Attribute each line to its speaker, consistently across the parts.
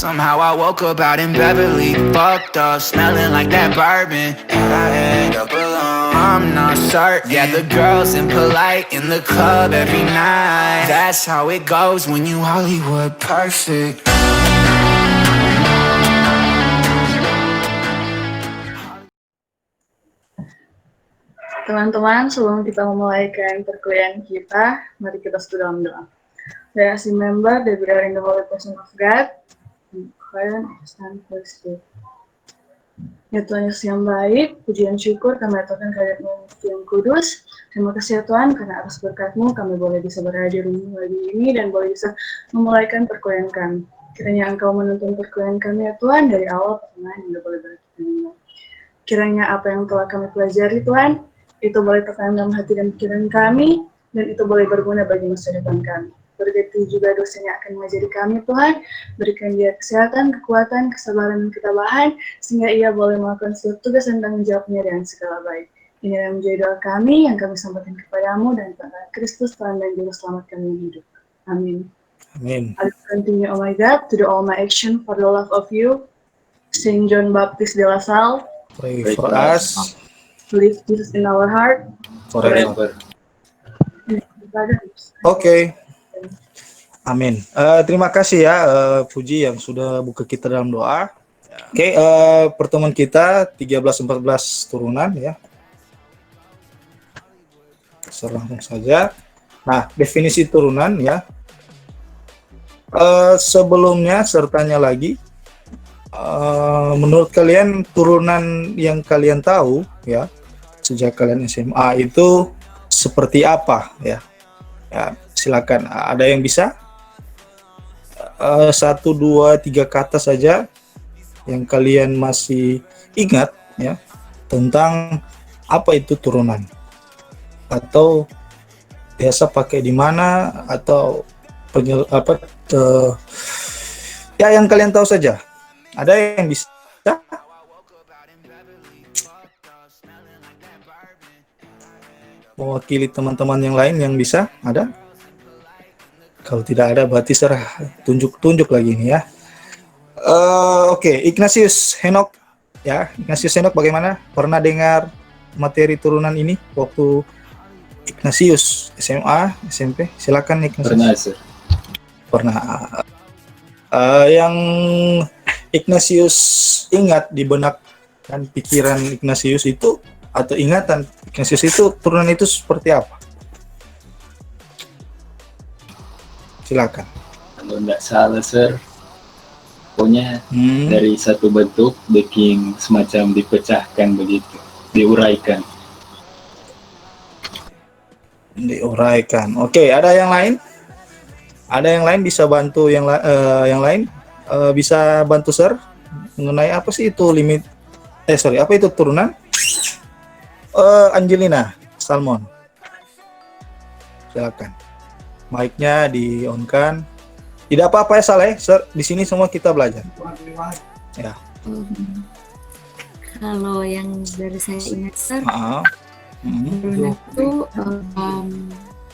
Speaker 1: Somehow I woke up out in Beverly, fucked up, smelling like that bourbon. And I end up alone, I'm not certain. Yeah, the girls impolite in the club every night. That's how it goes when you Hollywood perfect.
Speaker 2: Teman-teman, sebelum kita memulaikan perkuliahan kita, mari kita sedang doa. Let us remember that we are in the holy presence of God, and Quran stand first. Ya Tuhan Yesus yang baik, puji dan syukur kami aturkan kehadirat-Mu yang kudus. Terima kasih ya Tuhan, karena atas berkat-Mu kami boleh bisa berada di rumah lagi ini dan boleh bisa memulaikan perkuliahan kami. Kiranya Engkau menuntun perkuliahan kami ya Tuhan, dari awal pertengahan hingga boleh berakhir dengan baik. Kiranya apa yang telah kami pelajari Tuhan, itu boleh tertanam dalam hati dan pikiran kami, dan itu boleh berguna bagi masa depan kami. Begitu juga dosanya akan mengajari kami Tuhan, berikan dia kesehatan, kekuatan, kesabaran, dan ketabahan, sehingga ia boleh melakukan seluruh tugas dan tanggung jawabnya dengan segala baik. Ini yang menjadi doa kami yang kami sampaikan kepadamu dan kepada Kristus Tuhan dan Juru Selamat kami yang hidup. Amin.
Speaker 3: Amin.
Speaker 2: I continue, oh my God, to do all my action for the love of you. Saint John Baptist de La Salle,
Speaker 3: Pray for us
Speaker 2: live Jesus in our heart.
Speaker 3: forever.
Speaker 2: Oke.
Speaker 3: Oke. Amin. Terima kasih ya Puji yang sudah buka kita dalam doa. Oke, pertemuan kita 13-14 turunan ya. Langsung saja. Nah, definisi turunan ya. Sebelumnya sertanya lagi. Menurut kalian turunan yang kalian tahu ya sejak kalian SMA itu seperti apa ya? Ya, silakan. Ada yang bisa? 1, 2, 3 kata saja yang kalian masih ingat ya tentang apa itu turunan, atau biasa pakai di mana, atau ya yang kalian tahu saja. Ada yang bisa? Mewakili teman-teman yang lain yang bisa? Ada? Kalau tidak ada berarti serah tunjuk lagi ini ya. Oke, Ignatius Henok ya. Ignatius Henok bagaimana? Pernah dengar materi turunan ini waktu Ignatius SMA, SMP? Silakan Ignatius.
Speaker 4: Pernah, sir.
Speaker 3: Pernah. Yang Ignatius ingat di benak dan pikiran Ignatius itu, atau ingatan Ignatius itu, turunan itu seperti apa? Silakan.
Speaker 4: Kalau tidak salah, sir, pokoknya dari satu bentuk bikin semacam dipecahkan begitu, diuraikan.
Speaker 3: Diuraikan. Oke, ada yang lain? Ada yang lain bisa bantu yang lain? Bisa bantu sir mengenai apa sih itu limit? Apa itu turunan? Angelina Salmon, silakan. Mic-nya di-on-kan. Tidak apa-apa ya Saleh, sir. Di sini semua kita belajar. Ya.
Speaker 5: Kalau yang dari saya ingat, sir, turunan itu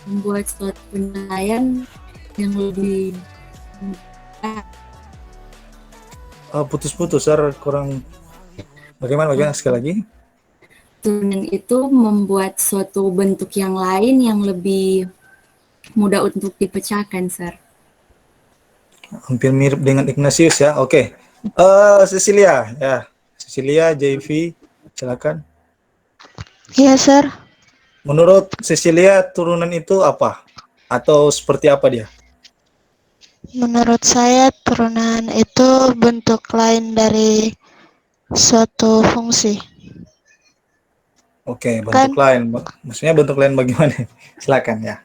Speaker 5: membuat suatu penilaian yang lebih
Speaker 3: putus-putus, sir. Kurang. Bagaimana sekali lagi?
Speaker 5: Turunan itu membuat suatu bentuk yang lain yang lebih mudah untuk dipecahkan, sir.
Speaker 3: Hampir mirip dengan Ignatius ya. Oke. Cecilia ya. Cecilia JV, silakan.
Speaker 6: Iya, sir.
Speaker 3: Menurut Cecilia turunan itu apa? Atau seperti apa dia?
Speaker 6: Menurut saya turunan itu bentuk lain dari suatu fungsi.
Speaker 3: Oke, bentuk lain. Maksudnya bentuk lain bagaimana? Silakan ya.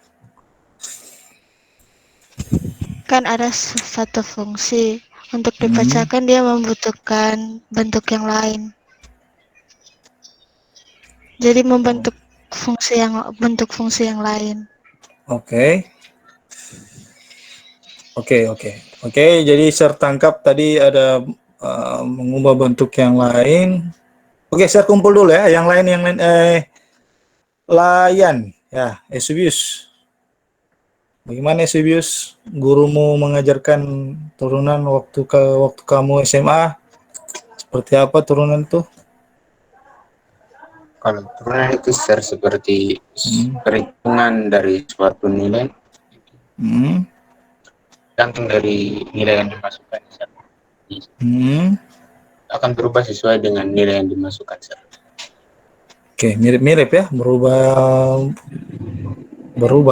Speaker 6: Kan ada satu fungsi. Untuk dipecahkan dia membutuhkan bentuk yang lain. Jadi membentuk bentuk fungsi yang lain.
Speaker 3: Oke. Jadi saya tangkap tadi ada mengubah bentuk yang lain. Oke, saya kumpul dulu ya. Yang lain Layan ya, Eusebius. Bagaimana Eusebius, gurumu mengajarkan turunan waktu kamu SMA? Seperti apa turunan itu?
Speaker 7: Kalau turunan itu seperti
Speaker 3: Hmm.
Speaker 7: perhitungan dari suatu nilai,
Speaker 3: Hmm.
Speaker 7: gantung dari nilai yang dimasukkan, Sir.
Speaker 3: Hmm.
Speaker 7: Akan berubah sesuai dengan nilai yang dimasukkan, Sir.
Speaker 3: Oke, mirip-mirip ya, berubah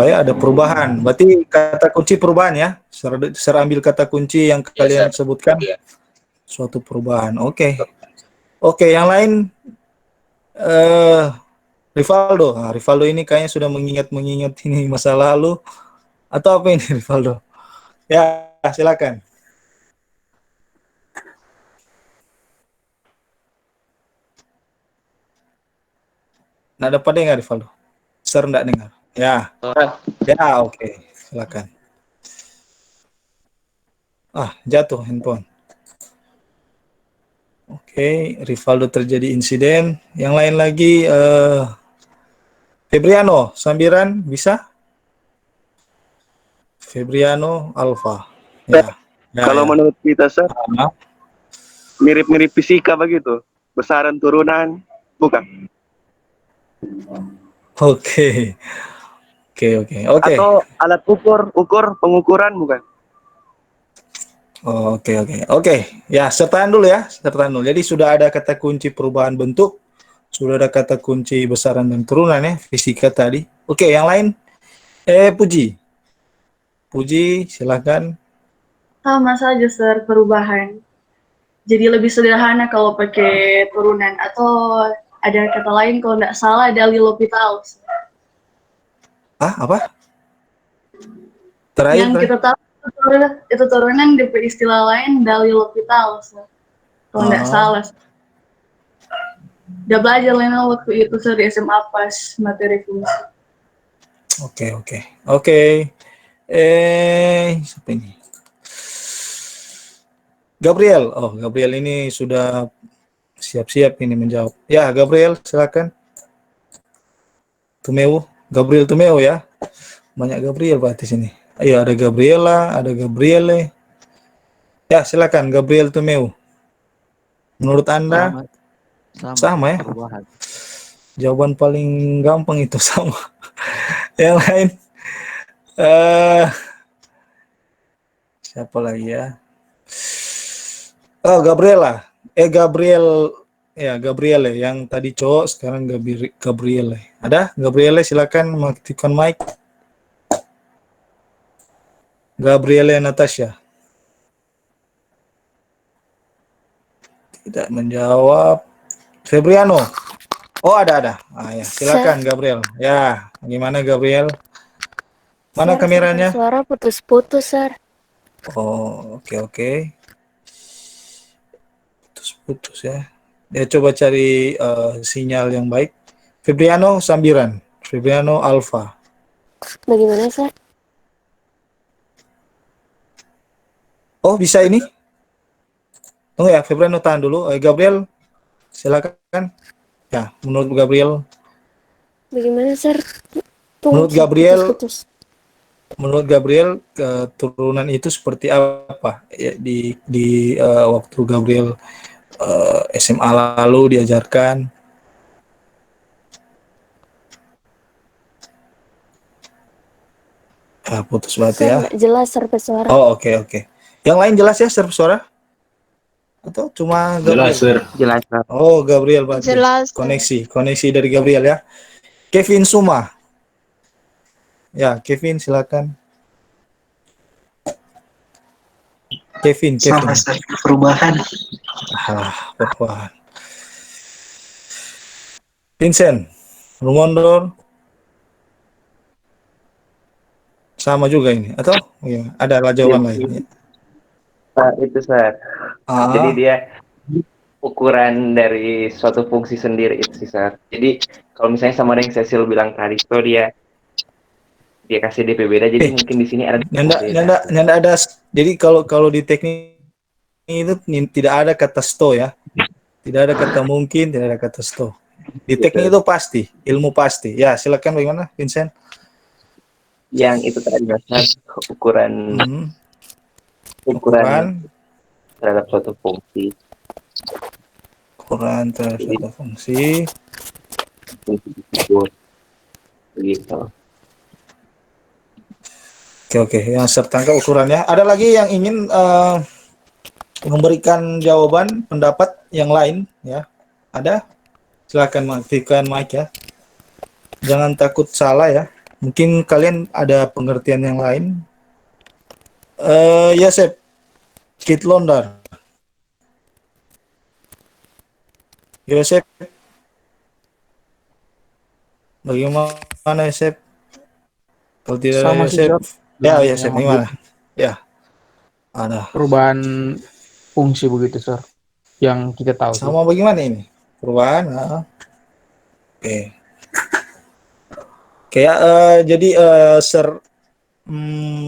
Speaker 3: ya, ada perubahan. Berarti kata kunci perubahan ya. Saya ambil kata kunci yang
Speaker 7: Ya,
Speaker 3: kalian
Speaker 7: Sir.
Speaker 3: sebutkan,
Speaker 7: Ya.
Speaker 3: suatu perubahan. Oke. Oke, yang lain eh Rivaldo. Nah, Rivaldo ini kayaknya sudah mengingat ini masa lalu atau apa ini Rivaldo? Ya, silakan. Nggak dapat dengar Rivaldo. Ser nggak dengar. Ya, ya, oke. Silakan. Jatuh handphone. Oke, Rivaldo terjadi insiden. Yang lain lagi, Febriano, sambiran bisa? Febriano Alfa. Ya, ya,
Speaker 8: Kalau
Speaker 3: ya.
Speaker 8: menurut kita, Sir,
Speaker 3: Ah,
Speaker 8: mirip-mirip fisika begitu. Besaran turunan, bukan?
Speaker 3: Oke, oke.
Speaker 8: Atau alat pengukuran, bukan?
Speaker 3: Oke. Ya, sertaan dulu ya, sertaan dulu. Jadi sudah ada kata kunci perubahan bentuk, sudah ada kata kunci besaran dan turunan ya, fisika tadi. Oke, yang lain, Puji, silakan.
Speaker 2: Sama saja, Sir, perubahan. Jadi lebih sederhana kalau pakai turunan, atau ada kata lain kalau nggak salah Dalilopitaus.
Speaker 3: Apa? Terakhir.
Speaker 2: Yang kita tahu itu turunan di istilah lain Dalilopitaus. Kalau nggak salah. Udah belajar Lena waktu itu, Sir, di SMA pas materi fungsi.
Speaker 3: Oke. Siapa ini? Gabriel. Gabriel ini sudah siap-siap ini menjawab. Ya, Gabriel, silakan. Gabriel Tumeo ya. Banyak Gabriel berarti sini. Ayo, ada Gabriela, ada Gabriele. Ya, silakan Gabriel Tumeo. Menurut Anda? Sama ya?
Speaker 9: Perubahan.
Speaker 3: Jawaban paling gampang itu sama. Yang lain, siapa lagi ya? Gabriela. Gabriele yang tadi cowok, sekarang Gabriele. Ada? Gabriele, silakan mengaktifkan mic. Gabriele Natasha. Tidak menjawab. Febriano. Ada. Ya, silakan Gabriel. Ya, gimana Gabriel? Mana
Speaker 6: Sir,
Speaker 3: kameranya?
Speaker 6: suara putus-putus, Sir.
Speaker 3: Oke. Putus ya. Dia coba cari sinyal yang baik. Febriano sambiran. Febriano Alfa.
Speaker 6: Bagaimana, Sir?
Speaker 3: Bisa ini? Tunggu ya, Febriano tahan dulu. Gabriel, silakan. Ya, menurut Gabriel.
Speaker 6: Bagaimana, Sir?
Speaker 3: Menurut Gabriel,
Speaker 6: putus.
Speaker 3: Menurut Gabriel, keturunan itu seperti apa? Ya, di waktu Gabriel SMA lalu diajarkan. Putus berarti ya.
Speaker 6: Jelas, Sir, suara.
Speaker 3: Oke. Yang lain jelas ya, Sir, suara? Atau cuma Gabriel?
Speaker 4: Jelas, Sir.
Speaker 8: Jelas, Sir.
Speaker 3: Gabriel berarti.
Speaker 6: Jelas.
Speaker 3: Koneksi dari Gabriel ya. Kevin Suma. Ya, Kevin silakan. Kevin.
Speaker 10: Sama perubahan.
Speaker 3: Perubahan. Vincent, Rumondor. Sama juga ini atau ada jawaban lain?
Speaker 11: Itu, Sir. Jadi dia ukuran dari suatu fungsi sendiri itu sih, Sir. Jadi kalau misalnya sama yang Cecil bilang tadi, so dia kasih DP beda, jadi mungkin di sini ada
Speaker 3: nyanda ada. Jadi kalau di teknik itu tidak ada kata sto ya. Tidak ada kata mungkin, tidak ada kata sto. Di teknik itu pasti, ilmu pasti. Ya, silakan bagaimana Vincent?
Speaker 11: Yang itu tadi Mas, ukuran
Speaker 3: Hmm,
Speaker 11: ukuran
Speaker 3: ukuran
Speaker 11: terhadap suatu fungsi.
Speaker 3: ukuran terhadap
Speaker 11: Jadi
Speaker 3: suatu fungsi.
Speaker 11: fungsi tersebut begitu.
Speaker 3: Oke, oke, yang tertangkap ukurannya. Ada lagi yang ingin memberikan jawaban pendapat yang lain ya? Ada? Silakan aktifkan mic ya. Jangan takut salah ya. Mungkin kalian ada pengertian yang lain. Ya, Sep. Kit Londar. Ya, Sep. Bagaimana, ya, Sep? Kalau tidak ada
Speaker 9: Sama
Speaker 3: ya,
Speaker 9: sih
Speaker 3: Sep.
Speaker 9: Sir,
Speaker 3: Ya,
Speaker 9: yang
Speaker 3: ya, Sep. Gimana? Ya, ada.
Speaker 9: perubahan fungsi begitu Sir, yang kita tahu sih.
Speaker 3: Sama bagaimana ini? Perubahan. Ah. Oke. Kayak jadi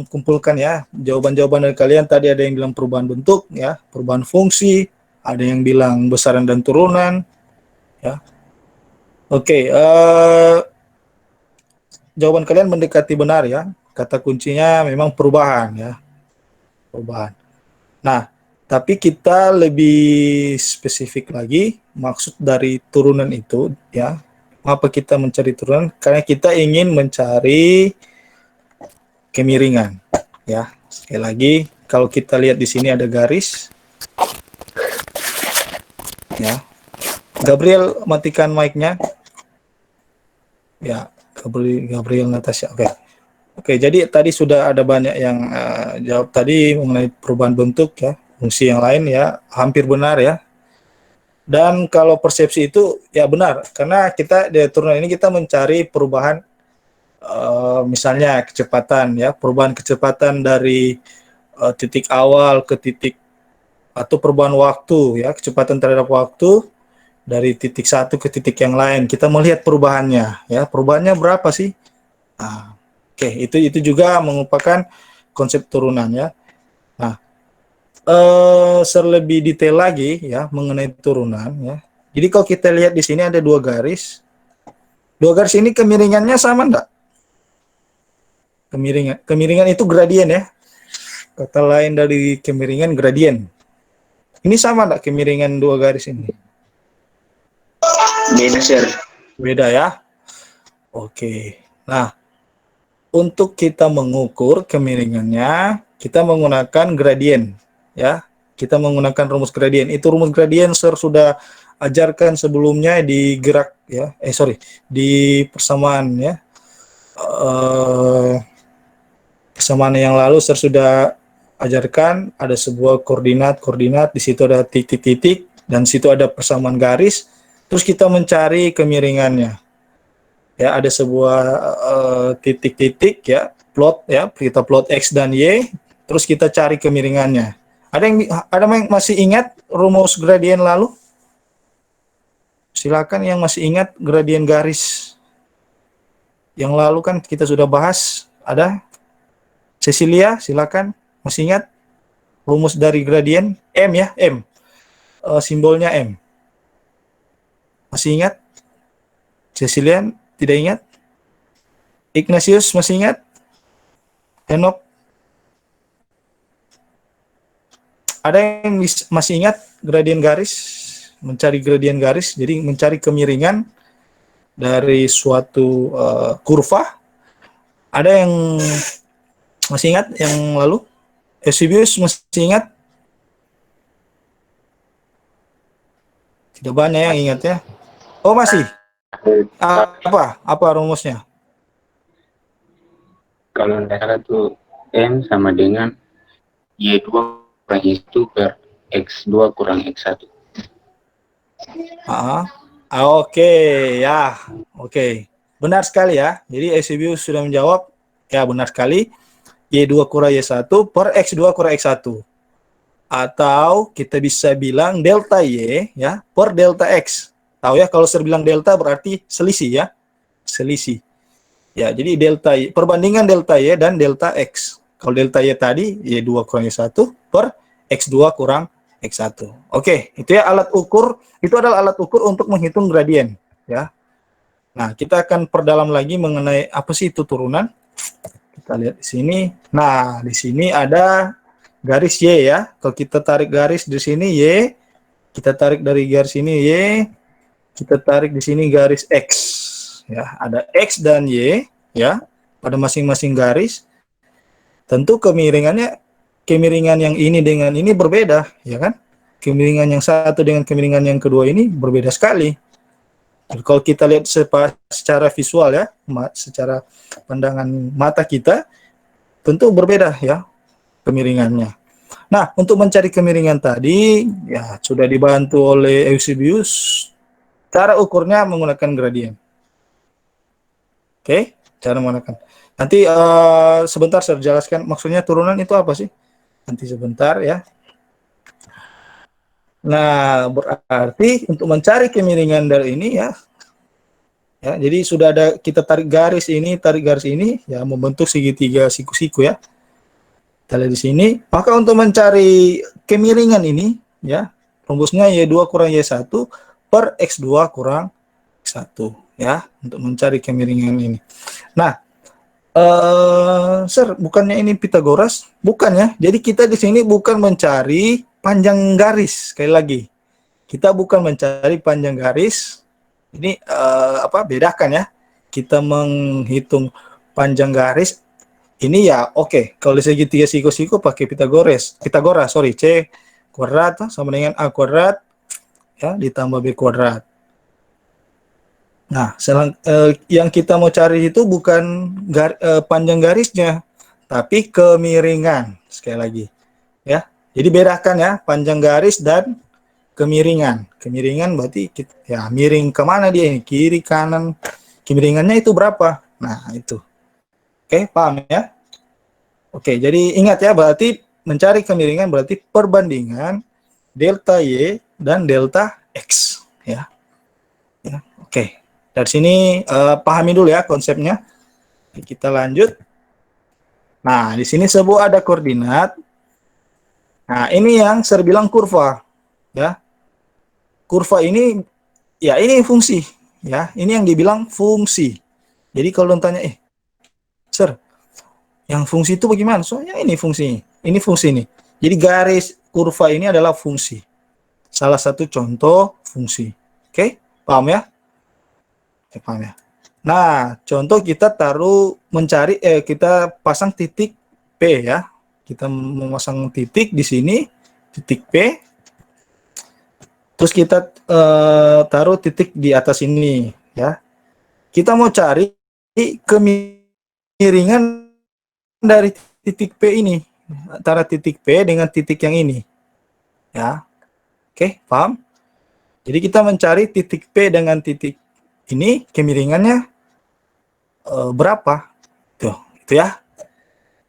Speaker 3: kumpulkan ya jawaban-jawaban dari kalian. Tadi ada yang bilang perubahan bentuk ya, perubahan fungsi, ada yang bilang besaran dan turunan ya. Oke, jawaban kalian mendekati benar ya. Kata kuncinya memang perubahan ya, perubahan. Nah, tapi kita lebih spesifik lagi maksud dari turunan itu ya. Mengapa kita mencari turunan? Karena kita ingin mencari kemiringan ya. Sekali lagi, kalau kita lihat di sini ada garis ya. Gabriel, matikan mic-nya. Ya, Gabriel Natasha. Oke. Oke, jadi tadi sudah ada banyak yang jawab tadi mengenai perubahan bentuk ya, fungsi yang lain ya, hampir benar ya. Dan kalau persepsi itu ya benar, karena kita di turunan ini kita mencari perubahan misalnya kecepatan ya, perubahan kecepatan dari titik awal ke titik atau perubahan waktu ya, kecepatan terhadap waktu dari titik satu ke titik yang lain. Kita melihat perubahannya ya, perubahannya berapa sih? Nah, oke, itu juga merupakan konsep turunan ya. Nah, selebih detail lagi ya mengenai turunan ya. Jadi kalau kita lihat di sini ada dua garis. Dua garis ini kemiringannya sama enggak? Kemiringan itu gradien ya. Kata lain dari kemiringan gradien. Ini sama enggak kemiringan dua garis ini?
Speaker 8: Beda, Sir.
Speaker 3: Beda ya. Oke. Nah, untuk kita mengukur kemiringannya, kita menggunakan gradien ya. Kita menggunakan rumus gradien. Itu rumus gradien Sir sudah ajarkan sebelumnya di gerak ya. Di persamaan ya. Persamaan yang lalu Sir sudah ajarkan ada sebuah koordinat, di situ ada titik-titik dan situ ada persamaan garis. Terus kita mencari kemiringannya. Ya, ada sebuah titik-titik ya, plot ya, kita plot X dan Y, terus kita cari kemiringannya. Ada yang masih ingat rumus gradien lalu? Silakan yang masih ingat gradien garis. Yang lalu kan kita sudah bahas, ada? Cecilia, silakan. Masih ingat rumus dari gradien? M ya, M. Simbolnya M. Masih ingat? Cecilia tidak ingat? Ignatius masih ingat? Henok? Ada yang masih ingat gradien garis? Mencari gradien garis, jadi mencari kemiringan dari suatu kurva. Ada yang masih ingat yang lalu? Eusebius masih ingat? Tidak banyak yang ingat ya. Oh masih? Apa rumusnya?
Speaker 7: Kalau tidak salah tuh M sama dengan Y2 kurang Y1 per X2 kurang X1.
Speaker 3: Oke, ya. Oke. Benar sekali ya. Jadi Eusebius sudah menjawab. Ya, benar sekali. Y2 kurang Y1 per X2 kurang X1. Atau kita bisa bilang delta Y ya per delta X. Tahu ya, kalau saya bilang delta berarti selisih ya. Selisih. Ya, jadi delta Y, perbandingan delta Y dan delta X. Kalau delta Y tadi Y2 kurang Y1 per X2 kurang X1. Oke, itu ya alat ukur, itu adalah alat ukur untuk menghitung gradien ya. Nah, kita akan perdalam lagi mengenai apa sih itu turunan. Kita lihat di sini. Nah, di sini ada garis Y ya. Kalau kita tarik garis di sini Y, kita tarik dari garis ini Y, kita tarik di sini garis X. Ya, ada X dan Y ya. Pada masing-masing garis. Tentu kemiringan yang ini dengan ini berbeda, ya kan? Kemiringan yang satu dengan kemiringan yang kedua ini berbeda sekali. Kalau kita lihat secara visual ya, secara pandangan mata kita, tentu berbeda ya kemiringannya. Nah, untuk mencari kemiringan tadi, ya sudah dibantu oleh Eusebius. Cara ukurnya menggunakan gradien. Oke, cara menggunakan. Nanti sebentar saya jelaskan maksudnya turunan itu apa sih? Nanti sebentar ya. Nah, berarti untuk mencari kemiringan dari ini ya, jadi sudah ada kita tarik garis ini, ya membentuk segitiga siku-siku ya. Kita lihat di sini. Maka untuk mencari kemiringan ini ya, rumusnya Y2 kurang Y1 per X2 kurang X1 ya, untuk mencari kemiringan ini. Nah, Sir, bukannya ini Pitagoras? Bukan ya. Jadi kita di sini bukan mencari panjang garis. Sekali lagi, kita bukan mencari panjang garis. Ini bedakan ya. Kita menghitung panjang garis. Ini ya oke. Kalau di segitiga siku-siku pakai Pitagoras, C kuadrat sama dengan A kuadrat ya ditambah B kuadrat. Nah, yang kita mau cari itu bukan panjang garisnya, tapi kemiringan. Sekali lagi, ya. Jadi bedakan ya, panjang garis dan kemiringan. Kemiringan berarti miring kemana dia ini? Kiri, kanan. Kemiringannya itu berapa? Nah, itu. Oke, paham ya? Oke, jadi ingat ya, berarti mencari kemiringan berarti perbandingan delta Y dan delta X. Ya. Oke. Dari sini pahami dulu ya konsepnya. Kita lanjut. Nah, di sini sebuah ada koordinat. Nah, ini yang saya bilang kurva, ya. Kurva ini, ya ini fungsi, ya. Ini yang dibilang fungsi. Jadi kalau tanya, Sir, yang fungsi itu bagaimana? Soalnya ini fungsi nih. Jadi garis kurva ini adalah fungsi. Salah satu contoh fungsi. Oke, paham ya? Paham ya? Nah, contoh kita kita pasang titik P ya. Kita memasang titik di sini, titik P. Terus kita taruh titik di atas ini ya. Kita mau cari kemiringan dari titik P ini, antara titik P dengan titik yang ini. Ya. Oke, paham? Jadi kita mencari titik P dengan titik ini kemiringannya berapa? Tuh, itu ya.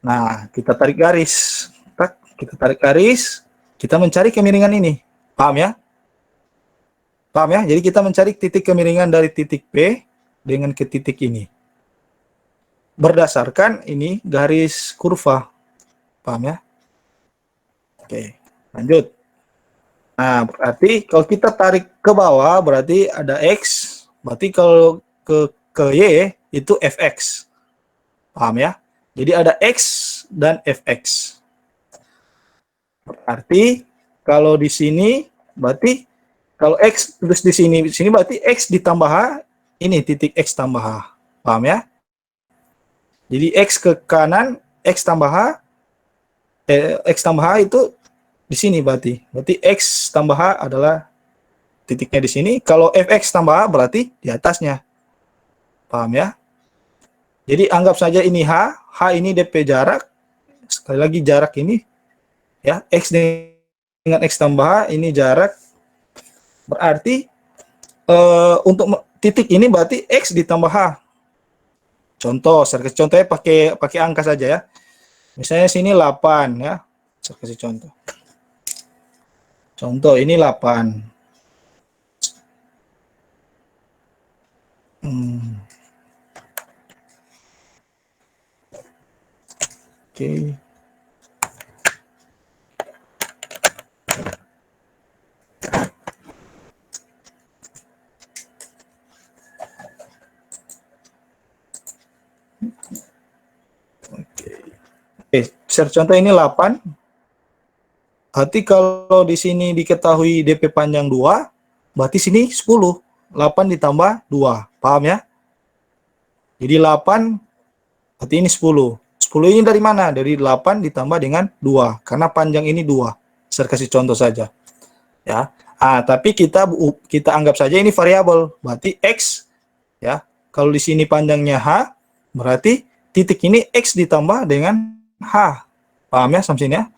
Speaker 3: Nah, kita tarik garis. Kita mencari kemiringan ini. Paham ya? Paham ya? Jadi kita mencari titik kemiringan dari titik P dengan ke titik ini. Berdasarkan ini garis kurva. Paham ya? Oke, lanjut. Nah, berarti kalau kita tarik ke bawah berarti ada X. Berarti kalau ke Y itu Fx. Paham ya? Jadi ada X dan Fx. Berarti kalau di sini berarti kalau X terus di sini berarti X ditambah H, ini titik X tambah H. Paham ya? Jadi X ke kanan, X tambah H itu di sini berarti. Berarti X tambah H adalah titiknya di sini. Kalau Fx tambah H berarti di atasnya. Paham ya? Jadi anggap saja ini H ini DP jarak. Sekali lagi jarak ini ya, X dengan X tambah H ini jarak. Berarti untuk titik ini berarti X ditambah H. Contoh, saya kasih contohnya pakai angka saja ya. Misalnya sini 8 ya. Saya kasih contoh. Contoh ini 8. Oke. Share contoh ini 8. Berarti kalau di sini diketahui DP panjang 2, berarti sini 10. 8 ditambah 2. Paham ya? Jadi 8, berarti ini 10. 10 ini dari mana? Dari 8 ditambah dengan 2. Karena panjang ini 2. Saya kasih contoh saja. Ya. Tapi kita anggap saja ini variabel. Berarti X. Ya. Kalau di sini panjangnya H, berarti titik ini X ditambah dengan H. Paham ya sampai sini ya?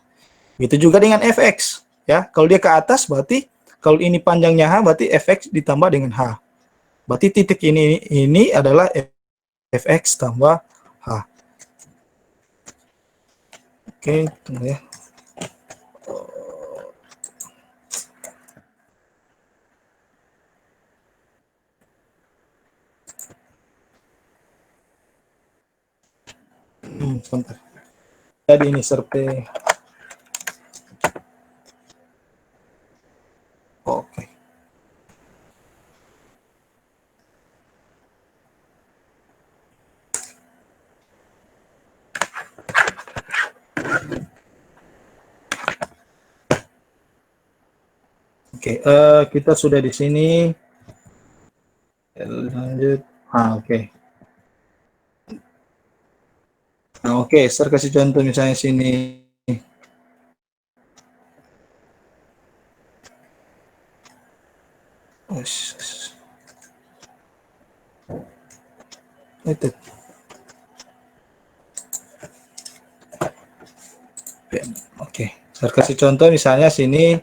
Speaker 3: Begitu juga dengan fx, ya. Kalau dia ke atas berarti kalau ini panjangnya h berarti fx ditambah dengan h. Berarti titik ini adalah fx tambah h. Oke, tunggu ya. Sebentar. Jadi ini survei. Oke. Oke, kita sudah di sini. Lanjut. Oke. Nah, oke, saya kasih contoh misalnya sini. Itu. Oke, saya kasih contoh misalnya sini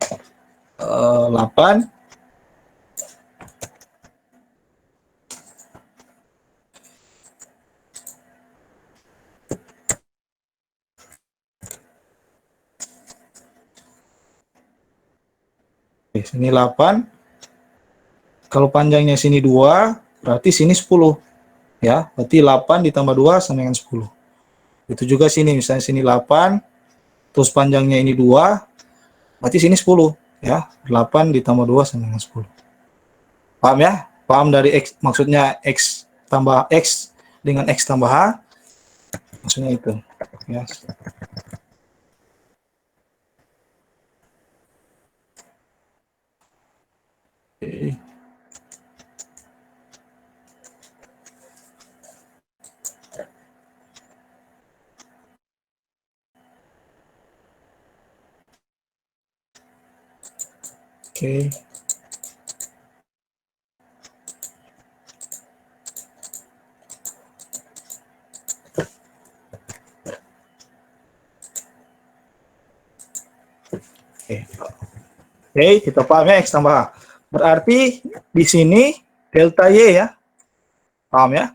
Speaker 3: 8. Oke, sini 8. Kalau panjangnya sini 2, berarti sini 10. Ya, berarti 8 ditambah 2 sama dengan 10. Itu juga sini, misalnya sini 8, terus panjangnya ini 2, berarti sini 10. Ya, 8 ditambah 2 sama dengan 10. Paham ya? Paham dari X, maksudnya X tambah X dengan X tambah H, maksudnya itu. Ya. Oke. Oke. Oke, kita paham ya X tambah H. Berarti di sini delta Y ya. Paham ya?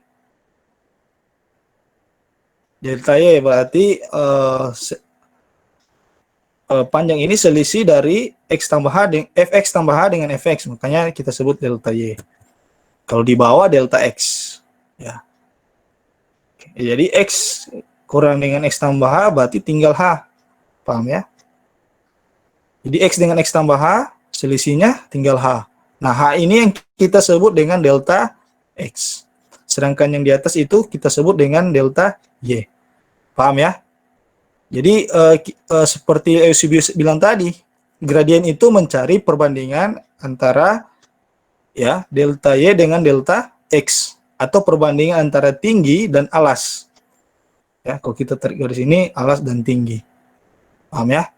Speaker 3: Delta Y berarti panjang ini selisih dari X tambah H dengan Fx tambah H dengan Fx. Makanya kita sebut delta Y. Kalau di bawah delta X. Ya. Jadi X kurang dengan X tambah H berarti tinggal H. Paham ya? Jadi X dengan X tambah H, selisihnya tinggal H. Nah, H ini yang kita sebut dengan delta X. Sedangkan yang di atas itu kita sebut dengan delta Y. Paham ya? Jadi, seperti Eusebius bilang tadi, gradien itu mencari perbandingan antara ya delta Y dengan delta X. Atau perbandingan antara tinggi dan alas. Ya, kalau kita tarik garis ini, alas dan tinggi. Paham ya?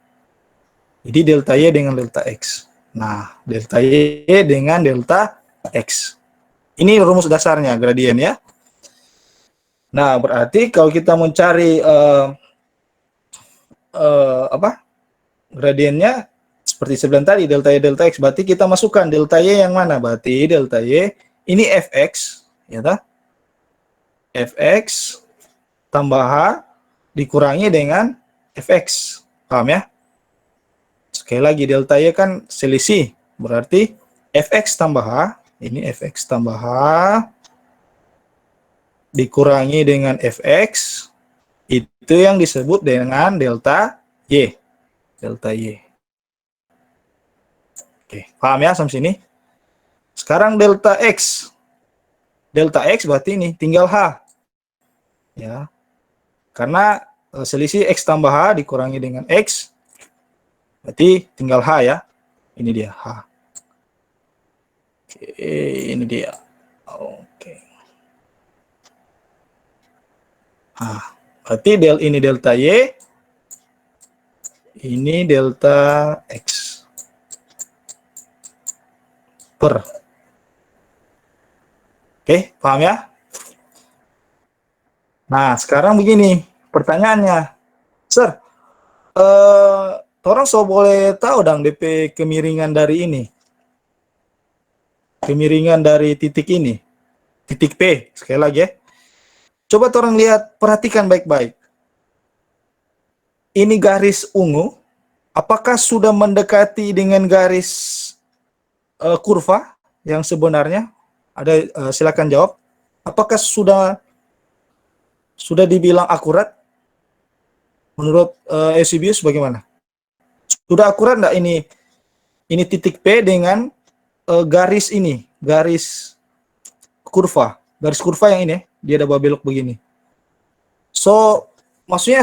Speaker 3: Jadi delta Y dengan delta X. Nah, delta Y dengan delta X. Ini rumus dasarnya, gradien ya. Nah, berarti kalau kita mencari gradiennya seperti sebelum tadi, delta Y, delta X. Berarti kita masukkan delta Y yang mana? Berarti delta Y, ini Fx, ya tak? Fx tambah H dikurangi dengan Fx. Paham ya? Sekali lagi, delta Y kan selisih. Berarti Fx tambah H, ini Fx tambah H, dikurangi dengan Fx, itu yang disebut dengan delta Y. Delta Y. Oke, paham ya sampai sini? Sekarang delta X. Delta X berarti ini tinggal H. Ya. Karena selisih X tambah H dikurangi dengan X, berarti tinggal H ya. Ini dia H. Oke, ini dia. Oke. Berarti ini delta Y, ini delta X. Per. Oke, paham ya? Nah, sekarang begini pertanyaannya. Sir, orang so boleh tahu dong DP kemiringan dari ini. Kemiringan dari titik ini. Titik P, sekali lagi ya. Coba orang lihat, perhatikan baik-baik. Ini garis ungu, apakah sudah mendekati dengan garis kurva yang sebenarnya? Ada, silakan jawab. Apakah sudah dibilang akurat? Menurut Eusebius bagaimana? Sudah akurat enggak ini titik P dengan garis ini, garis kurva yang ini, dia ada belok begini. So, maksudnya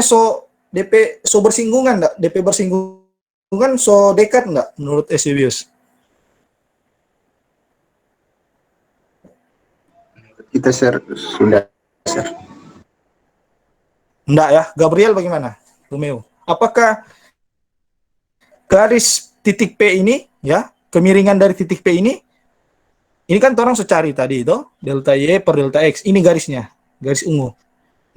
Speaker 3: DP bersinggungan enggak? DP bersinggungan dekat enggak menurut Eusebius?
Speaker 7: Kita sudah
Speaker 3: Enggak ya. Gabriel bagaimana? Romeo. Apakah garis titik P ini ya, kemiringan dari titik P ini kan orang secari tadi itu delta Y per delta X. Ini garisnya, garis ungu.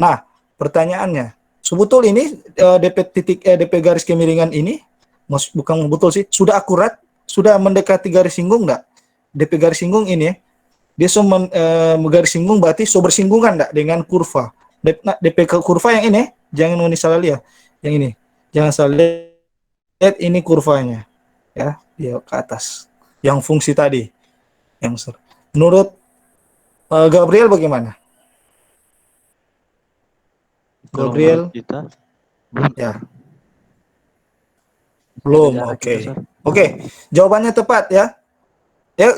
Speaker 3: Nah, pertanyaannya, sebetul ini DP garis kemiringan ini bukan betul sih, sudah akurat, sudah mendekati garis singgung enggak? DP garis singgung ini dia garis singgung berarti bersinggungan enggak dengan kurva. DP kurva yang ini jangan salah lihat. Yang ini jangan salah lihat, ini kurvanya ya, dia ke atas. Yang fungsi tadi. Menurut Gabriel bagaimana? Gabriel
Speaker 9: kita
Speaker 3: ya. Belum, oke. Oke, jawabannya tepat ya.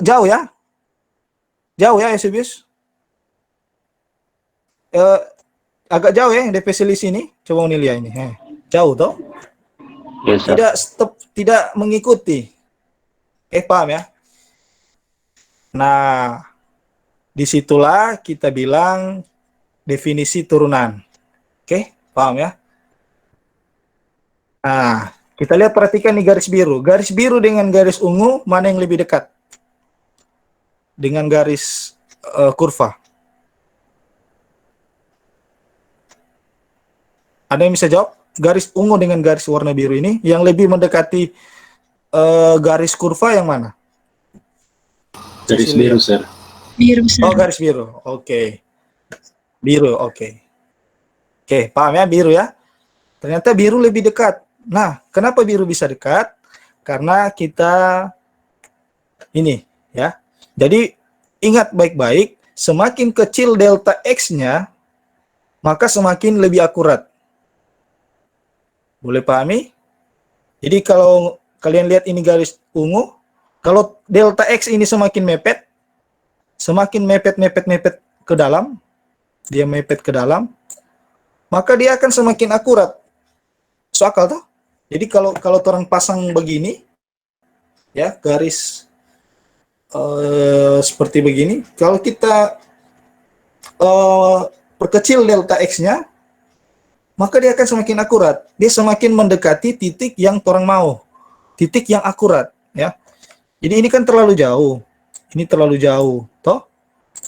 Speaker 3: Jauh ya. Jauh ya, Eusebius. Agak jauh ya DP selisih ini. Coba lihat ini. Jauh toh?
Speaker 7: Yes, sir.
Speaker 3: Tidak mengikuti. Paham ya? Nah, disitulah kita bilang definisi turunan. Oke, paham ya? Nah, kita lihat, perhatikan nih garis biru. Garis biru dengan garis ungu, mana yang lebih dekat? Dengan garis kurva. Ada yang bisa jawab? Garis ungu dengan garis warna biru ini, yang lebih mendekati garis kurva yang mana?
Speaker 4: Garis biru, sir.
Speaker 6: Biru, sir.
Speaker 3: Oh, garis biru. Oke. Biru, oke. Oke, paham ya, biru ya? Ternyata biru lebih dekat. Nah, kenapa biru bisa dekat? Karena kita ini ya. Jadi ingat baik-baik, semakin kecil delta X-nya, maka semakin lebih akurat. Boleh pahami? Jadi kalau kalian lihat ini garis ungu, kalau delta X ini semakin mepet ke dalam, dia mepet ke dalam, maka dia akan semakin akurat. Soal tuh. Jadi kalau orang pasang begini, ya garis seperti begini, kalau kita perkecil delta X-nya, maka dia akan semakin akurat. Dia semakin mendekati titik yang orang mau, titik yang akurat, ya. Jadi ini kan terlalu jauh, ini terlalu jauh, toh.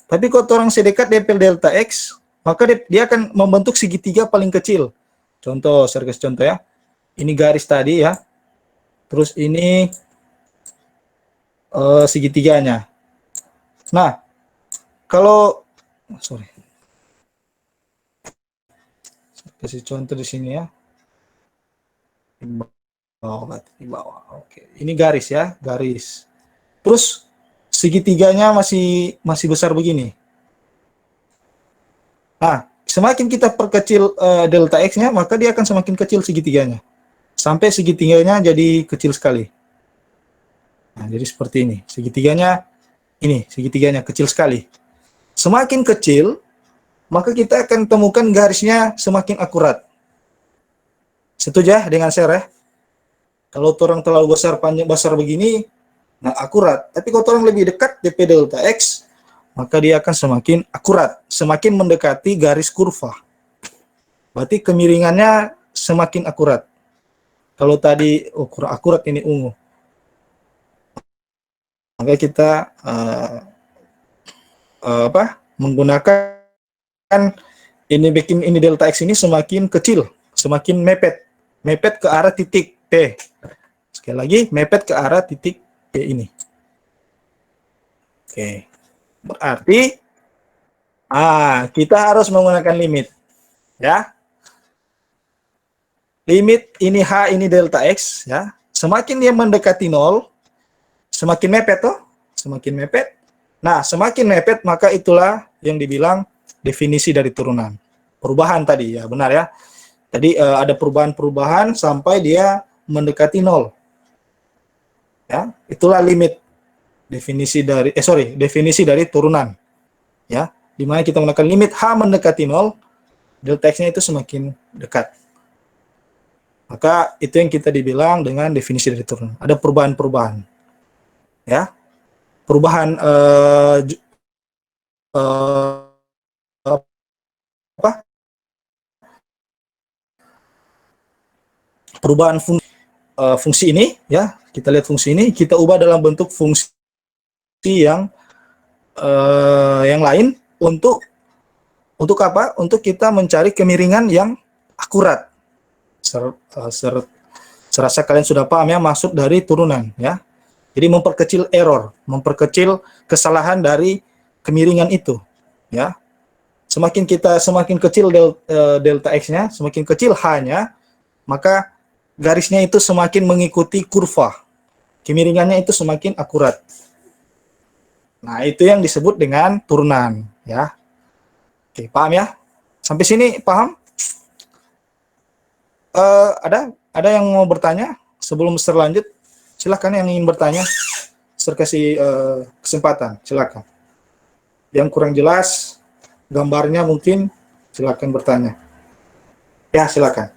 Speaker 3: Tapi kalau orang sedekat DP delta X, maka dia akan membentuk segitiga paling kecil. Contoh, saya kasih contoh ya. Ini garis tadi ya, terus ini segitiganya. Nah, kalau saya kasih contoh di sini ya. Di bawah. Oke. Ini garis ya, garis. Terus segitiganya masih besar begini. Nah, semakin kita perkecil delta X-nya, maka dia akan semakin kecil segitiganya. Sampai segitiganya jadi kecil sekali. Nah, jadi seperti ini. Segitiganya kecil sekali. Semakin kecil, maka kita akan temukan garisnya semakin akurat. Setuju ya dengan share ya? Kalau orang terlalu besar, panjang, besar begini, nah akurat. Tapi kalau orang lebih dekat DP delta X, maka dia akan semakin akurat, semakin mendekati garis kurva. Berarti kemiringannya semakin akurat. Kalau tadi kurang akurat ini ungu, maka kita menggunakan ini bikin ini delta X ini semakin kecil, semakin mepet ke arah titik P. Sekali lagi, mepet ke arah titik P ini. Oke. Berarti kita harus menggunakan limit. Ya. Limit ini H ini delta X ya. Semakin dia mendekati 0, semakin mepet toh, semakin mepet. Nah, semakin mepet maka itulah yang dibilang definisi dari turunan. Perubahan tadi ya, benar ya. Tadi ada perubahan-perubahan sampai dia mendekati 0. Ya, itulah limit definisi dari turunan. Ya, di mana kita menggunakan limit H mendekati 0, delta X-nya itu semakin dekat. Maka itu yang kita dibilang dengan definisi dari turunan. Ada perubahan-perubahan. Ya. Perubahan perubahan fungsi ini ya, kita lihat fungsi ini, kita ubah dalam bentuk fungsi yang lain untuk apa? Untuk kita mencari kemiringan yang akurat. Serasa kalian sudah paham ya maksud dari turunan ya. Jadi memperkecil error, memperkecil kesalahan dari kemiringan itu ya. Semakin kecil delta X-nya, semakin kecil H-nya, maka garisnya itu semakin mengikuti kurva. Kemiringannya itu semakin akurat. Nah, itu yang disebut dengan turunan ya. Oke, paham ya? Sampai sini paham? Ada yang mau bertanya sebelum lanjut? Silakan yang ingin bertanya. Saya kasih kesempatan, silakan. Yang kurang jelas gambarnya mungkin silakan bertanya. Ya, silakan.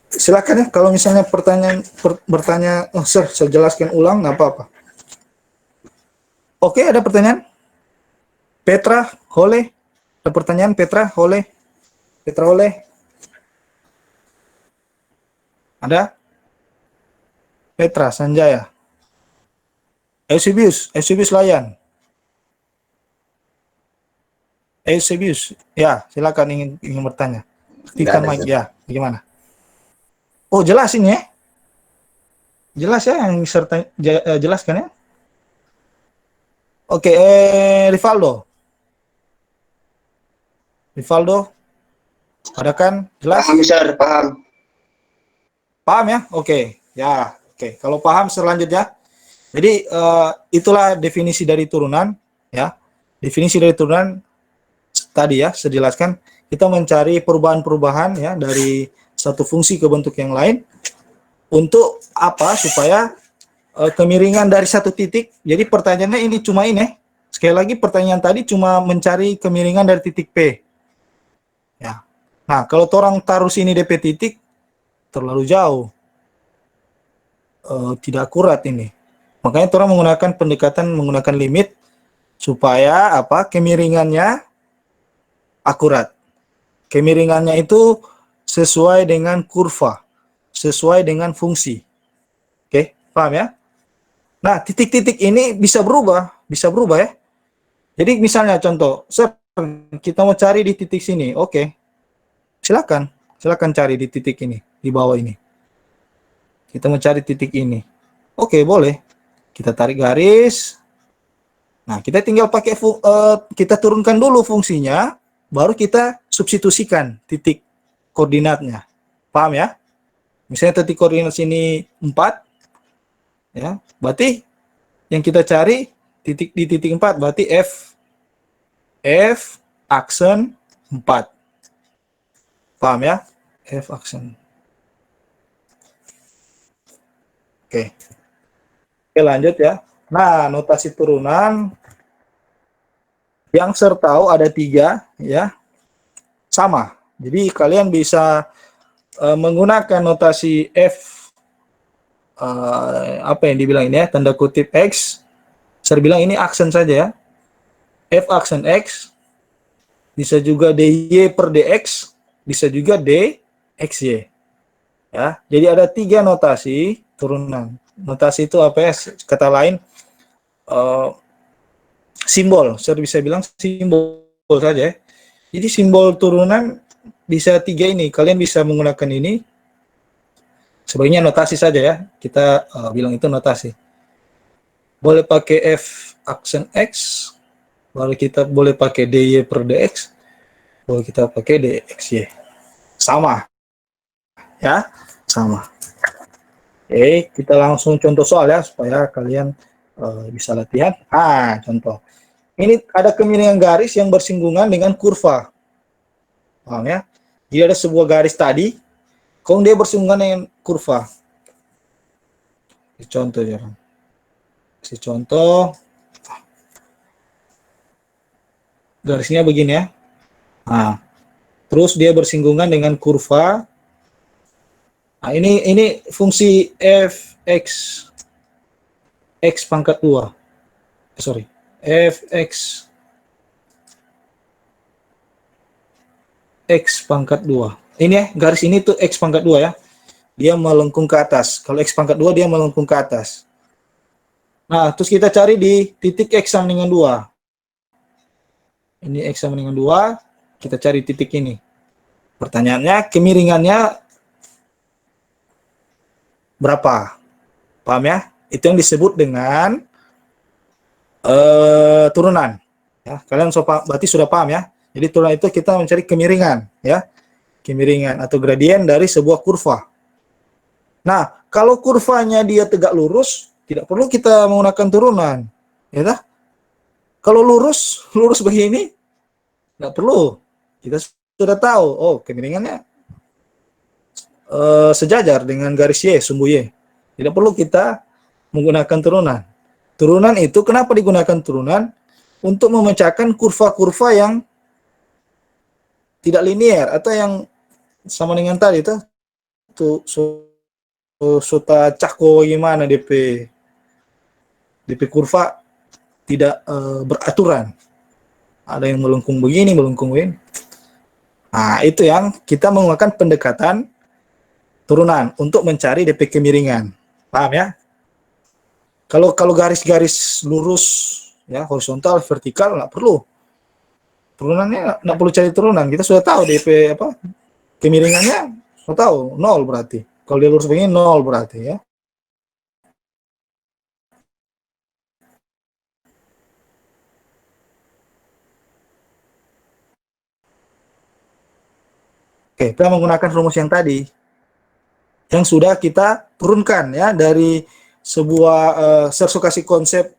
Speaker 3: Silakan ya, kalau misalnya bertanya, sir, saya jelaskan ulang, nggak apa-apa. Oke, ada pertanyaan? Petra, Hole, ada pertanyaan Petra, Hole, ada? Petra, Sanjaya, Eusebius Layan, Eusebius, ya, silakan ingin bertanya. Aktifkan mic, ya, bagaimana? Oh, jelas ini ya? Jelas ya yang jelaskan ya? Oke, Rivaldo, ada kan? Jelas?
Speaker 8: Paham, Sir, paham.
Speaker 3: Paham ya? Oke, ya, oke. Kalau paham selanjutnya, jadi itulah definisi dari turunan, ya. Definisi dari turunan tadi ya, saya jelaskan. Kita mencari perubahan-perubahan ya dari satu fungsi ke bentuk yang lain untuk apa? Supaya kemiringan dari satu titik. Jadi pertanyaannya ini cuma ini. Sekali lagi pertanyaan tadi cuma mencari kemiringan dari titik P. Ya. Nah, kalau orang taruh sini DP titik terlalu jauh. Tidak akurat ini. Makanya orang menggunakan limit supaya apa? Kemiringannya akurat. Kemiringannya itu sesuai dengan kurva, sesuai dengan fungsi. Oke, paham ya? Nah, titik-titik ini bisa berubah ya. Jadi misalnya contoh, kita mau cari di titik sini, oke. Silakan cari di titik ini, di bawah ini. Kita mau cari titik ini. Oke, boleh. Kita tarik garis. Nah, kita tinggal pakai kita turunkan dulu fungsinya, baru kita substitusikan titik koordinatnya. Paham ya? Misalnya titik koordinat sini 4, ya, berarti yang kita cari di titik 4 berarti F aksen 4. Paham ya? F aksen. Oke. Oke, lanjut ya. Nah, notasi turunan Yang Sir tahu ada 3, ya, sama. Jadi kalian bisa menggunakan notasi F, apa yang dibilang ini ya, tanda kutip X. Saya bilang ini aksen saja ya. F aksen X, bisa juga DY per DX, bisa juga DXY. Ya, jadi ada 3 notasi turunan. Notasi itu apa ya? Kata lain, simbol. Saya bisa bilang simbol saja ya. Jadi simbol turunan bisa 3 ini. Kalian bisa menggunakan ini. Sebaiknya notasi saja ya. Kita bilang itu notasi. Boleh pakai F aksen X, lalu kita boleh pakai DY per DX, boleh kita pakai DXY. Sama. Ya, sama. Oke, kita langsung contoh soal ya, supaya kalian bisa latihan. Contoh. Ini ada kemiringan garis yang bersinggungan dengan kurva. Paham ya? Jadi ada sebuah garis tadi, kok dia bersinggungan dengan kurva. Contoh ya. Kasih contoh. Garisnya begini ya. Terus dia bersinggungan dengan kurva. Ini fungsi fx x pangkat 2. Fx x pangkat 2. Ini ya, garis ini tuh x pangkat 2 ya. Dia melengkung ke atas. Kalau x pangkat 2 dia melengkung ke atas. Nah, terus kita cari di titik x sama dengan 2. Ini x sama dengan 2, kita cari titik ini. Pertanyaannya, kemiringannya berapa? Paham ya? Itu yang disebut dengan turunan. Ya, kalian berarti sudah paham ya? Jadi turunan itu kita mencari kemiringan, ya. Kemiringan atau gradien dari sebuah kurva. Nah, kalau kurvanya dia tegak lurus, tidak perlu kita menggunakan turunan, ya dah? Kalau lurus begini, nggak perlu. Kita sudah tahu, oh kemiringannya sejajar dengan garis Y, sumbu Y. Tidak perlu kita menggunakan turunan. Turunan itu kenapa digunakan turunan? Untuk memecahkan kurva-kurva yang tidak linear atau yang sama dengan tadi itu suta cako gimana DP kurva tidak beraturan. Ada yang melengkung begini, melengkung begini. Nah, itu yang kita menggunakan pendekatan turunan untuk mencari DP kemiringan. Paham ya? Kalau garis-garis lurus ya, horizontal, vertikal nggak perlu. Turunannya nggak perlu cari turunan. Kita sudah tahu DP apa? Kemiringannya sudah tahu, 0 berarti. Kalau dia lurus begini 0 berarti ya. Oke, kita menggunakan rumus yang tadi yang sudah kita turunkan ya dari sebuah saya kasih konsep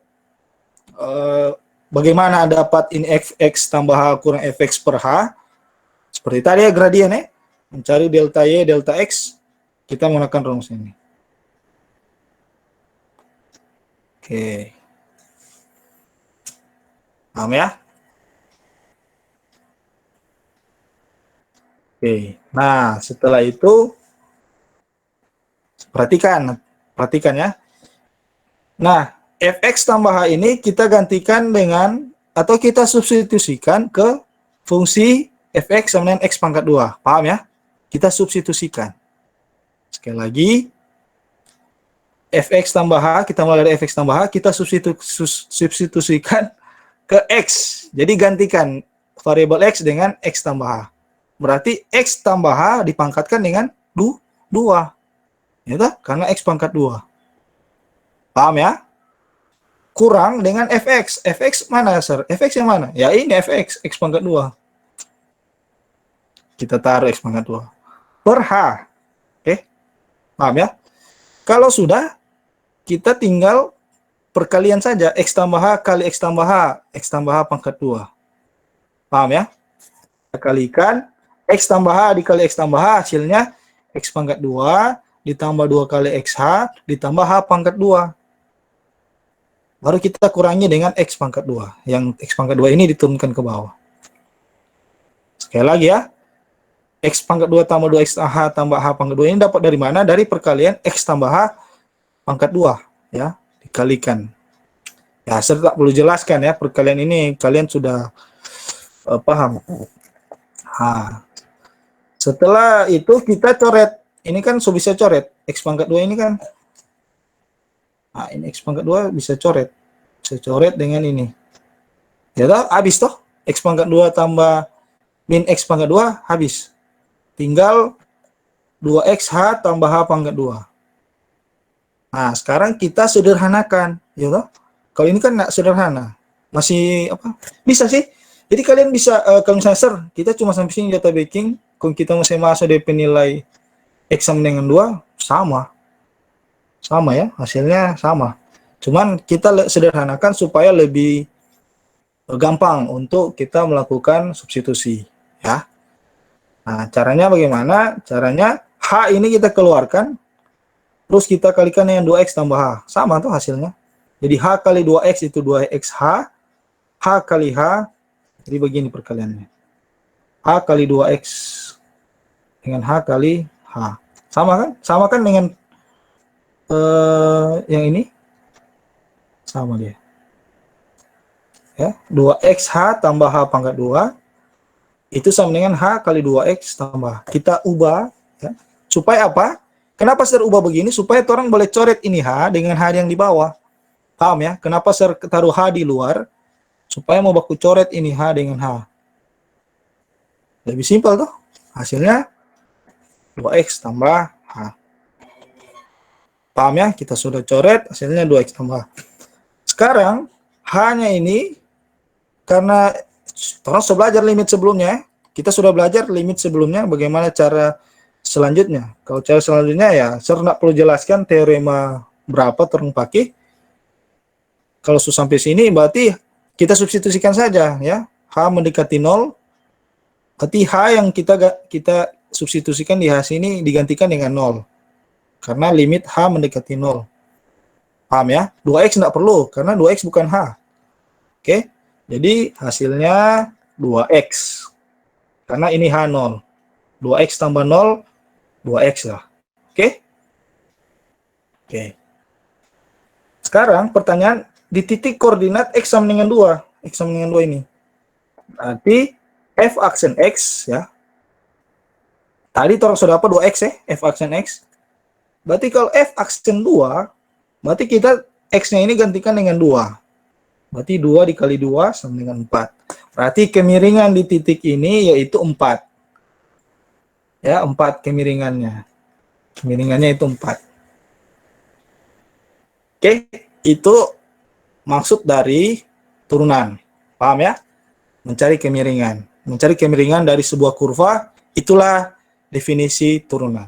Speaker 3: bagaimana dapat ini fx tambah h kurang fx per h seperti tadi ya, gradien ya, mencari delta y delta x, kita menggunakan rumus ini. Oke, paham ya? Oke, nah setelah itu perhatikan ya. Nah, fx tambah h ini kita gantikan dengan atau kita substitusikan ke fungsi fx sama dengan x pangkat 2. Paham ya? Kita substitusikan. Sekali lagi, fx tambah h, kita mulai dari fx tambah h, kita substitusikan ke x. Jadi gantikan variabel x dengan x tambah h. Berarti x tambah h dipangkatkan dengan 2. Ya, karena x pangkat 2. Paham ya? Kurang dengan fx. Fx mana, Sir? Fx yang mana? Ya ini fx, x pangkat 2. Kita taruh x pangkat 2. Per h. Oke? Paham ya? Kalau sudah, kita tinggal perkalian saja. X tambah h kali x tambah h. X tambah h pangkat 2. Paham ya? Kita kalikan. X tambah h dikali x tambah h, hasilnya x pangkat 2 ditambah 2 kali xh ditambah h pangkat 2. baru kita kurangi dengan X pangkat 2. Yang X pangkat 2 ini diturunkan ke bawah. Sekali lagi ya, X pangkat 2 tambah 2X H tambah H pangkat 2 ini dapat dari mana? Dari perkalian X tambah H pangkat 2, ya, dikalikan. Ya, saya tak perlu jelaskan ya, perkalian ini kalian sudah paham. Setelah itu kita coret. Ini kan bisa coret. X pangkat 2 ini kan. Nah, ini X pangkat 2 bisa coret. Bisa coret dengan ini. Ya toh, habis toh. X pangkat 2 tambah min X pangkat 2 habis. Tinggal 2XH tambah H pangkat 2. Nah, sekarang kita sederhanakan. Ya toh. Kalau ini kan nggak sederhana. Masih apa? Bisa sih. Jadi kalian bisa, kalau misalnya sir, kita cuma sampai sini data backing. Kalau kita masih masuk DP nilai X sama dengan 2, sama. Sama ya, hasilnya sama. Cuman kita sederhanakan supaya lebih gampang untuk kita melakukan substitusi. Ya. Nah, caranya bagaimana? Caranya H ini kita keluarkan, terus kita kalikan dengan 2X tambah H. Sama tuh hasilnya. Jadi H kali 2X itu 2XH, H kali H, jadi begini perkaliannya. H kali 2X dengan H kali H. Sama kan? Sama kan dengan yang ini? Sama dia. Ya, 2XH tambah H pangkat 2 itu sama dengan H kali 2X tambah. Kita ubah ya. Supaya apa? Kenapa saya ubah begini? Supaya orang boleh coret ini H dengan H yang di bawah. Paham ya? Kenapa saya taruh H di luar? Supaya mau baku coret ini H dengan H. Lebih simpel tuh. Hasilnya 2X tambah H. Paham ya? Kita sudah coret, hasilnya 2X tambah. Sekarang H-nya ini, karena orang sudah belajar limit sebelumnya, kita sudah belajar limit sebelumnya, bagaimana cara selanjutnya. Kalau cara selanjutnya ya, saya tidak perlu jelaskan teorema berapa orang pakai. Kalau sudah sampai sini, berarti kita substitusikan saja ya. H mendekati 0, berarti H yang kita substitusikan di H sini digantikan dengan 0. Karena limit H mendekati 0. Paham ya? 2X tidak perlu, karena 2X bukan H. Oke, jadi hasilnya 2X. Karena ini H0. 2X tambah 0, 2X lah. Oke? Oke. Sekarang pertanyaan, di titik koordinat X sama dengan 2. X sama dengan 2 ini. Berarti F aksen X, ya. Tadi orang sudah apa 2X ya? F aksen X. Berarti kalau F aksen 2, berarti kita X-nya ini gantikan dengan 2. Berarti 2 dikali 2 sama dengan 4. Berarti kemiringan di titik ini yaitu 4. Ya, 4 kemiringannya. Kemiringannya itu 4. Oke, itu maksud dari turunan. Paham ya? Mencari kemiringan. Mencari kemiringan dari sebuah kurva, itulah definisi turunan.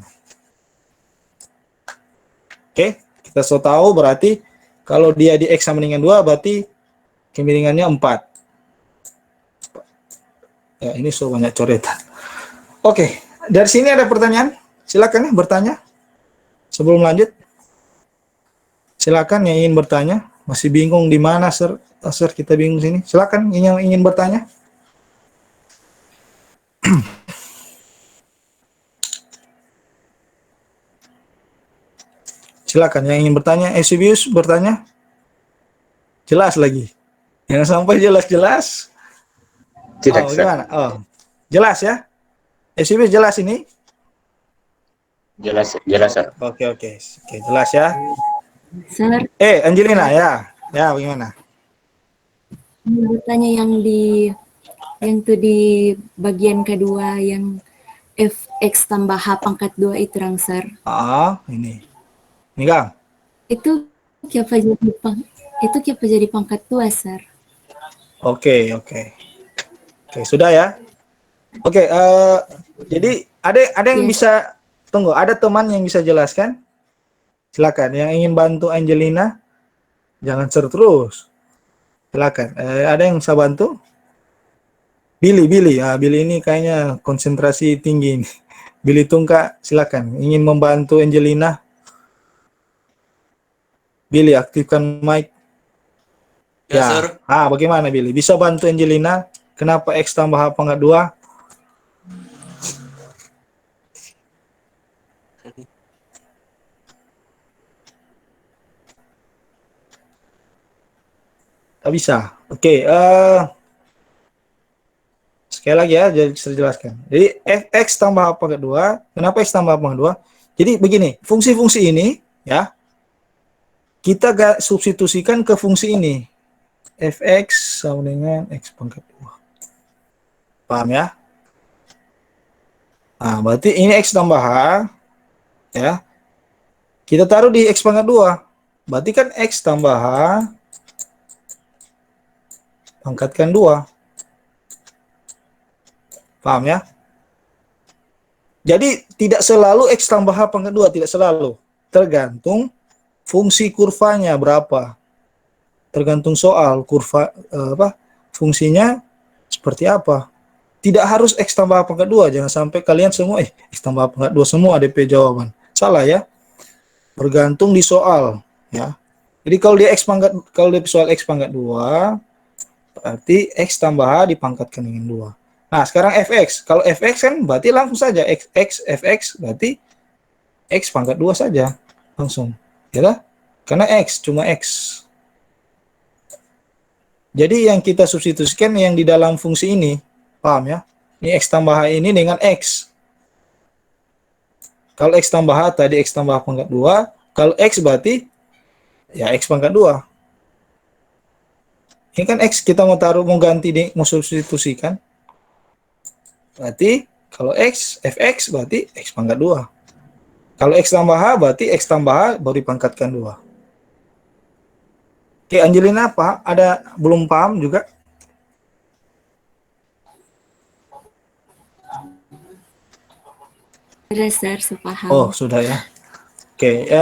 Speaker 3: Oke, kita sudah tahu berarti kalau dia di X sama dengan 2, berarti kemiringannya 4. Ya, ini sudah banyak coretan. Oke, dari sini ada pertanyaan? Silakan ya bertanya. Sebelum lanjut. Silakan yang ingin bertanya. Masih bingung di mana, Sir? Sir, kita bingung sini. Silakan yang ingin bertanya. Silakan yang ingin bertanya. Eusebius bertanya. Jelas lagi. Yang sampai jelas-jelas.
Speaker 7: Tidak,
Speaker 3: oh, gimana? Oh, jelas ya? Eusebius jelas ini?
Speaker 7: Jelas, Sir.
Speaker 3: Oke, jelas ya.
Speaker 5: Sir,
Speaker 3: Angelina ya. Ya, bagaimana?
Speaker 5: bertanya yang tuh di bagian kedua yang Fx tambah H pangkat 2 itu Rang, Sir.
Speaker 3: Ini. Ini Kang.
Speaker 5: Itu kiapa jadi pangkat 2, Sir.
Speaker 3: Oke, sudah ya. Oke, jadi ada yang bisa tunggu, ada teman yang bisa jelaskan? Silakan, yang ingin bantu Angelina, jangan Sir terus. Silakan. Ada yang bisa bantu? Billy. Billy ini kayaknya konsentrasi tinggi ini. Billy Tungka, silakan. Ingin membantu Angelina? Billy, aktifkan mic. Ya, bagaimana Billy? Bisa bantu Angelina? Kenapa X tambah H pangkat 2? Tak bisa. Oke, sekali lagi ya, jadi saya jelaskan. Jadi fx tambah H pangkat 2, kenapa X tambah H pangkat 2? Jadi begini, fungsi-fungsi ini ya, kita substitusikan ke fungsi ini. Fx sama dengan X pangkat 2. Paham ya? Nah, berarti ini X tambah H, ya. Kita taruh di X pangkat 2. Berarti kan X tambah H pangkatkan 2. Paham ya? Jadi tidak selalu X tambah H pangkat 2, tidak selalu. Tergantung fungsi kurvanya berapa. Tergantung soal kurva fungsinya seperti apa. Tidak harus X tambah H pangkat 2, jangan sampai kalian semua X tambah H pangkat 2 semua DP jawaban. Salah ya. Bergantung di soal ya. Jadi kalau dia soal X pangkat 2, berarti X tambah H dipangkatkan dengan 2. Nah, sekarang fx. Kalau fx kan berarti langsung saja fx berarti X pangkat 2 saja. Langsung. Ya, karena X cuma X. Jadi yang kita substitusikan yang di dalam fungsi ini. Paham ya? Ini X tambah H ini dengan X. Kalau X tambah H tadi X tambah H pangkat 2. Kalau X berarti ya X pangkat 2. Ini kan X kita mau ganti mau substitusikan. Berarti kalau X, fx berarti X pangkat 2. Kalau X tambah H berarti X tambah H baru dipangkatkan 2. Oke, Angelina apa? Belum paham juga?
Speaker 5: Sudah, Sir, sepaham.
Speaker 3: Oh, sudah ya. Oke,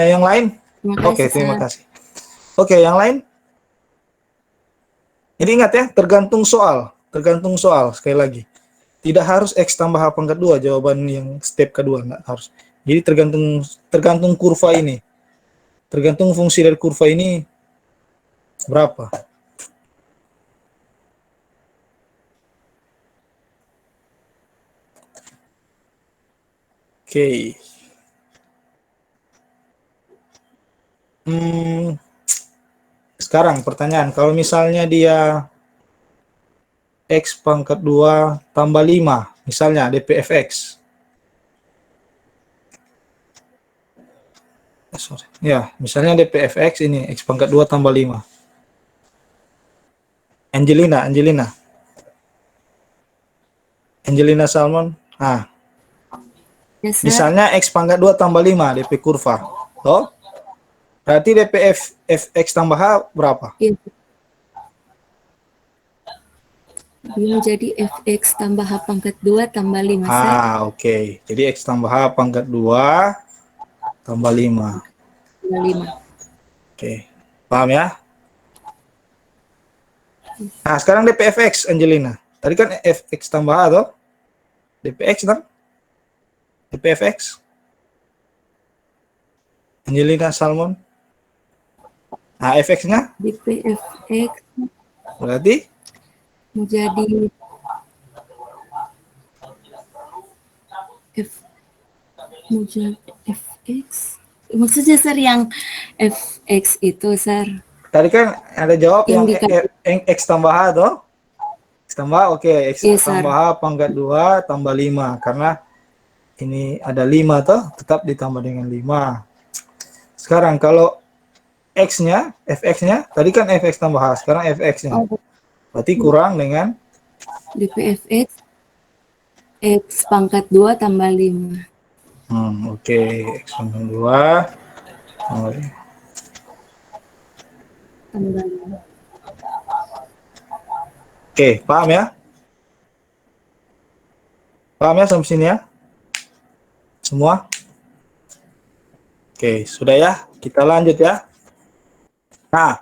Speaker 3: yang lain? Oke, terima kasih. Oke, yang lain? Jadi ingat ya, tergantung soal sekali lagi. Tidak harus X tambah H pangkat 2 jawaban yang step kedua, nggak harus. Jadi tergantung kurva ini. Tergantung fungsi dari kurva ini berapa. Oke. Sekarang pertanyaan, kalau misalnya dia X pangkat 2 tambah 5, misalnya dpfx. Ya, misalnya dpfx ini X pangkat 2 tambah 5. Angelina Salmon. Nah,
Speaker 5: Yes,
Speaker 3: misalnya X pangkat 2 tambah 5 DP kurva. Toh? Berarti dpfx tambah H berapa?
Speaker 5: Iya. Ini menjadi fx tambah H pangkat 2 tambah 5.
Speaker 3: Oke. Jadi X tambah H pangkat 2 tambah 5.
Speaker 5: Tambah 5.
Speaker 3: Oke. Paham ya? Nah, sekarang dpfx, Angelina. Tadi kan fx tambah H, toh? dpx, kan? dpfx. Angelina Salmon. Nah, fx-nya?
Speaker 5: dpfx
Speaker 3: berarti?
Speaker 5: menjadi fx. Maksudnya, Sir, yang fx itu, Sir.
Speaker 3: Tadi kan ada jawab yang X tambah H, toh? X tambah, oke. X tambah H pangkat 2 tambah 5. Karena ini ada 5, toh? Tetap ditambah dengan 5. Sekarang kalau X-nya, fx-nya, tadi kan fx tambah H. Sekarang fx-nya. Berarti kurang dengan?
Speaker 5: dpfx X pangkat 2 tambah 5.
Speaker 3: Oke. X pangkat 2 tambah 5. Oke, paham ya? Paham ya sampai sini ya? Semua? Oke, sudah ya. Kita lanjut ya. Nah,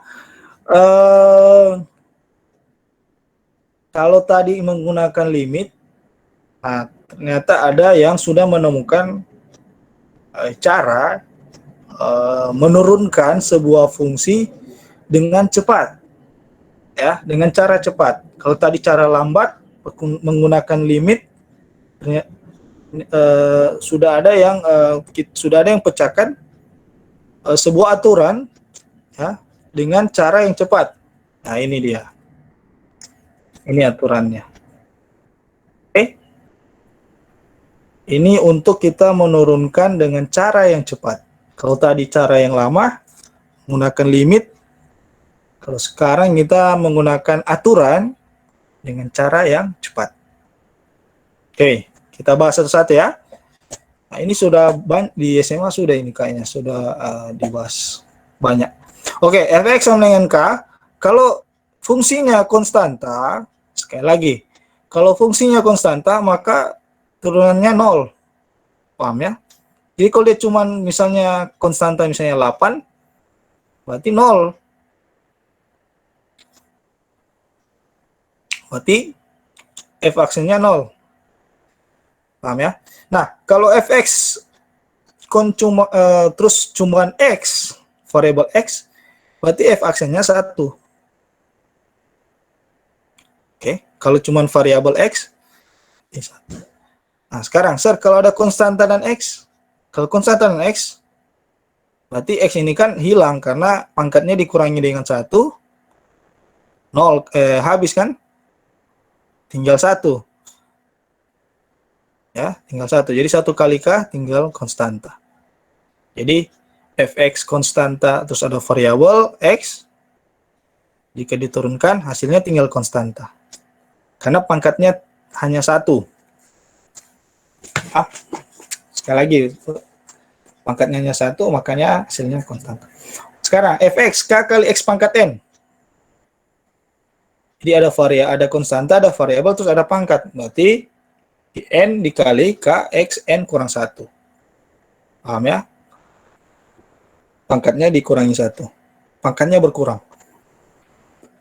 Speaker 3: kalau tadi menggunakan limit, nah ternyata ada yang sudah menemukan cara menurunkan sebuah fungsi dengan cepat. ya dengan cara cepat. Kalau tadi cara lambat menggunakan limit, sudah ada yang pecahkan sebuah aturan ya dengan cara yang cepat. Nah, ini dia. Ini aturannya. Oke. Ini untuk kita menurunkan dengan cara yang cepat. Kalau tadi cara yang lama menggunakan limit, kalau sekarang kita menggunakan aturan dengan cara yang cepat. Oke, kita bahas satu-satu ya. Nah, ini sudah di SMA sudah ini kayaknya sudah dibahas banyak. Oke, fx sama dengan k, kalau fungsinya konstanta, sekali lagi, kalau fungsinya konstanta maka turunannya 0. Paham ya? Jadi kalau dia cuma misalnya konstanta misalnya 8, berarti 0. Berarti f aksennya 0. Paham ya? Nah, kalau fx terus cumuran x, variabel x, berarti f aksennya 1. Oke, kalau cuma variabel x, ya 1. Nah, sekarang, Sir, kalau ada konstanta dan x, kalau konstanta dan x, berarti x ini kan hilang karena pangkatnya dikurangi dengan 1, 0, habis kan? Tinggal 1. Ya, tinggal 1. Jadi 1 kali k tinggal konstanta. Jadi fx konstanta terus ada variabel x, jika diturunkan hasilnya tinggal konstanta. Karena pangkatnya hanya 1. Sekali lagi, pangkatnya hanya 1, makanya hasilnya konstanta. Sekarang fx k kali x pangkat n. Jadi ada konstanta, ada variabel, terus ada pangkat. Berarti n dikali k x n kurang 1. Paham ya? Pangkatnya dikurangi 1. Pangkatnya berkurang.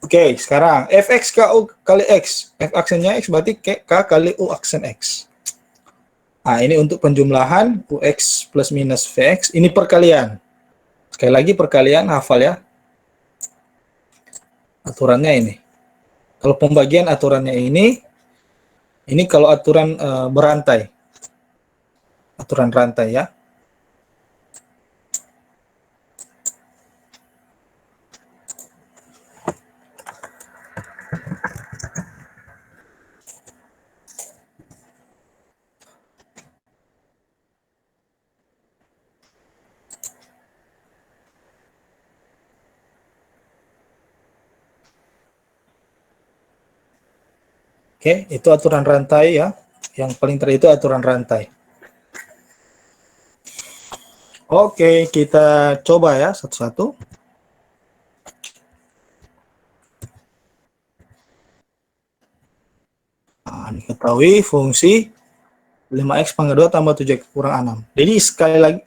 Speaker 3: Oke, sekarang fx ku kali x. F aksennya x berarti k kali u aksen x. Nah, ini untuk penjumlahan ux plus minus vx. Ini perkalian. Sekali lagi perkalian, hafal ya. Aturannya ini. Kalau pembagian aturannya ini kalau aturan berantai. Aturan rantai ya. Oke, itu aturan rantai ya. Yang paling terakhir itu aturan rantai. Oke, kita coba ya satu-satu. Nah, diketahui fungsi 5x pangkat 2 tambah 7x kurang 6. Jadi sekali lagi,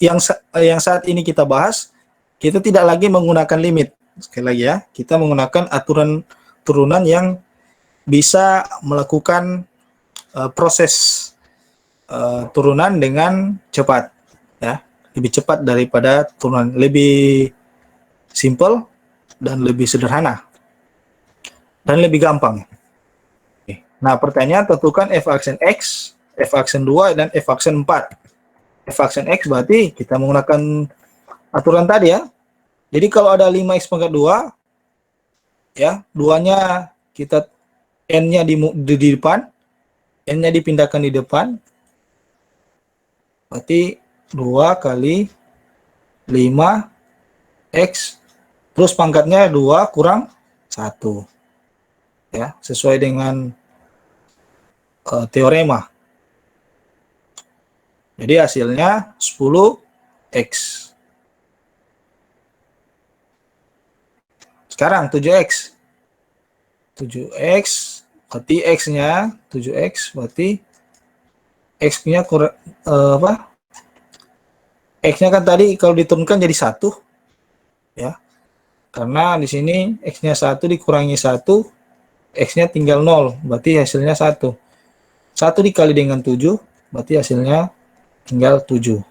Speaker 3: yang saat ini kita bahas, kita tidak lagi menggunakan limit. Sekali lagi ya, kita menggunakan aturan turunan yang bisa melakukan proses turunan dengan cepat, ya, lebih cepat daripada turunan, lebih simple dan lebih sederhana dan lebih gampang. Oke. Nah, pertanyaan tentukan f aksen x, f aksen 2 dan f aksen 4. F aksen x berarti kita menggunakan aturan tadi ya. Jadi kalau ada 5x pangkat 2, ya, 2-nya kita n-nya di depan, n-nya dipindahkan di depan, berarti 2 kali 5x, terus pangkatnya 2 kurang 1. Ya, sesuai dengan teorema. Jadi hasilnya 10x. Sekarang 7x. 7x berarti x-nya 7x berarti x-nya kurang x-nya kan tadi kalau diturunkan jadi 1 ya. Karena di sini x-nya 1 dikurangi 1, x-nya tinggal 0, berarti hasilnya 1. 1 dikali dengan 7 berarti hasilnya tinggal 7.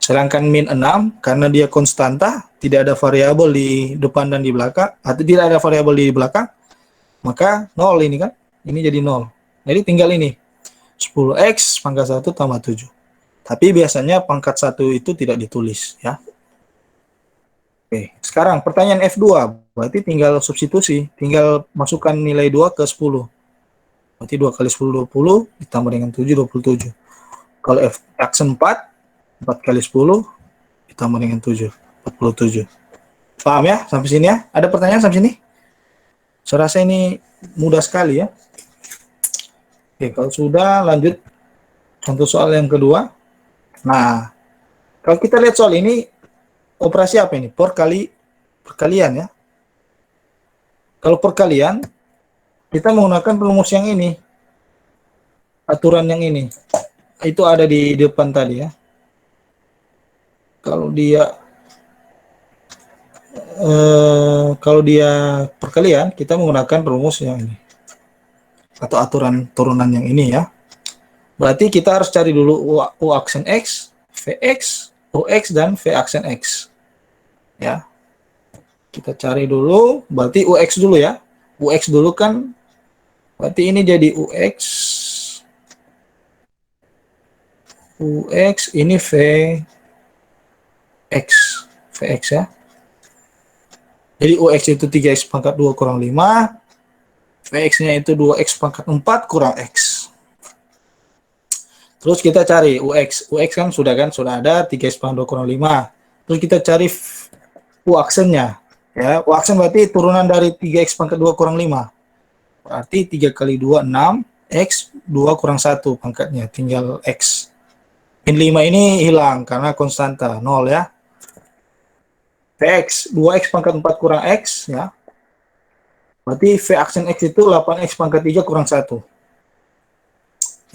Speaker 3: Sedangkan min 6 karena dia konstanta, tidak ada variabel di depan dan di belakang, atau tidak ada variabel di belakang, maka 0 ini kan. Ini jadi 0. Jadi tinggal ini. 10x pangkat 1 tambah 7. Tapi biasanya pangkat 1 itu tidak ditulis ya. Oke, sekarang pertanyaan F2. Berarti tinggal substitusi, tinggal masukkan nilai 2 ke 10. Berarti 2 kali 10 20 ditambah dengan 7 27. Kalau X 4 kali 10 ditambah dengan 7 47. Paham ya sampai sini ya? Ada pertanyaan sampai sini? Saya rasa ini mudah sekali ya. Oke, kalau sudah lanjut contoh soal yang kedua. Nah, kalau kita lihat soal ini, operasi apa ini? Perkalian ya. Kalau perkalian, kita menggunakan perumus yang ini. Aturan yang ini. Itu ada di depan tadi ya. Kalau dia perkalian, kita menggunakan rumus yang ini atau aturan turunan yang ini ya. Berarti kita harus cari dulu U aksen X, Vx, Ux dan V aksen X. Ya. Kita cari dulu, berarti Ux dulu ya. Ux dulu kan berarti ini jadi Ux ini Vx ya. Jadi Ux itu 3x pangkat 2 kurang 5. Vx-nya itu 2x pangkat 4 kurang x. Terus kita cari Ux. Ux kan sudah ada 3x pangkat 2 kurang 5. Terus kita cari U aksennya. Ya, U aksen berarti turunan dari 3x pangkat 2 kurang 5. Berarti 3 kali 2 6, x 2 kurang 1 pangkatnya, tinggal x. Min 5 ini hilang karena konstanta 0 ya. Vx 2x pangkat 4 kurang x ya. Berarti V aksen X itu 8x pangkat 3 kurang 1.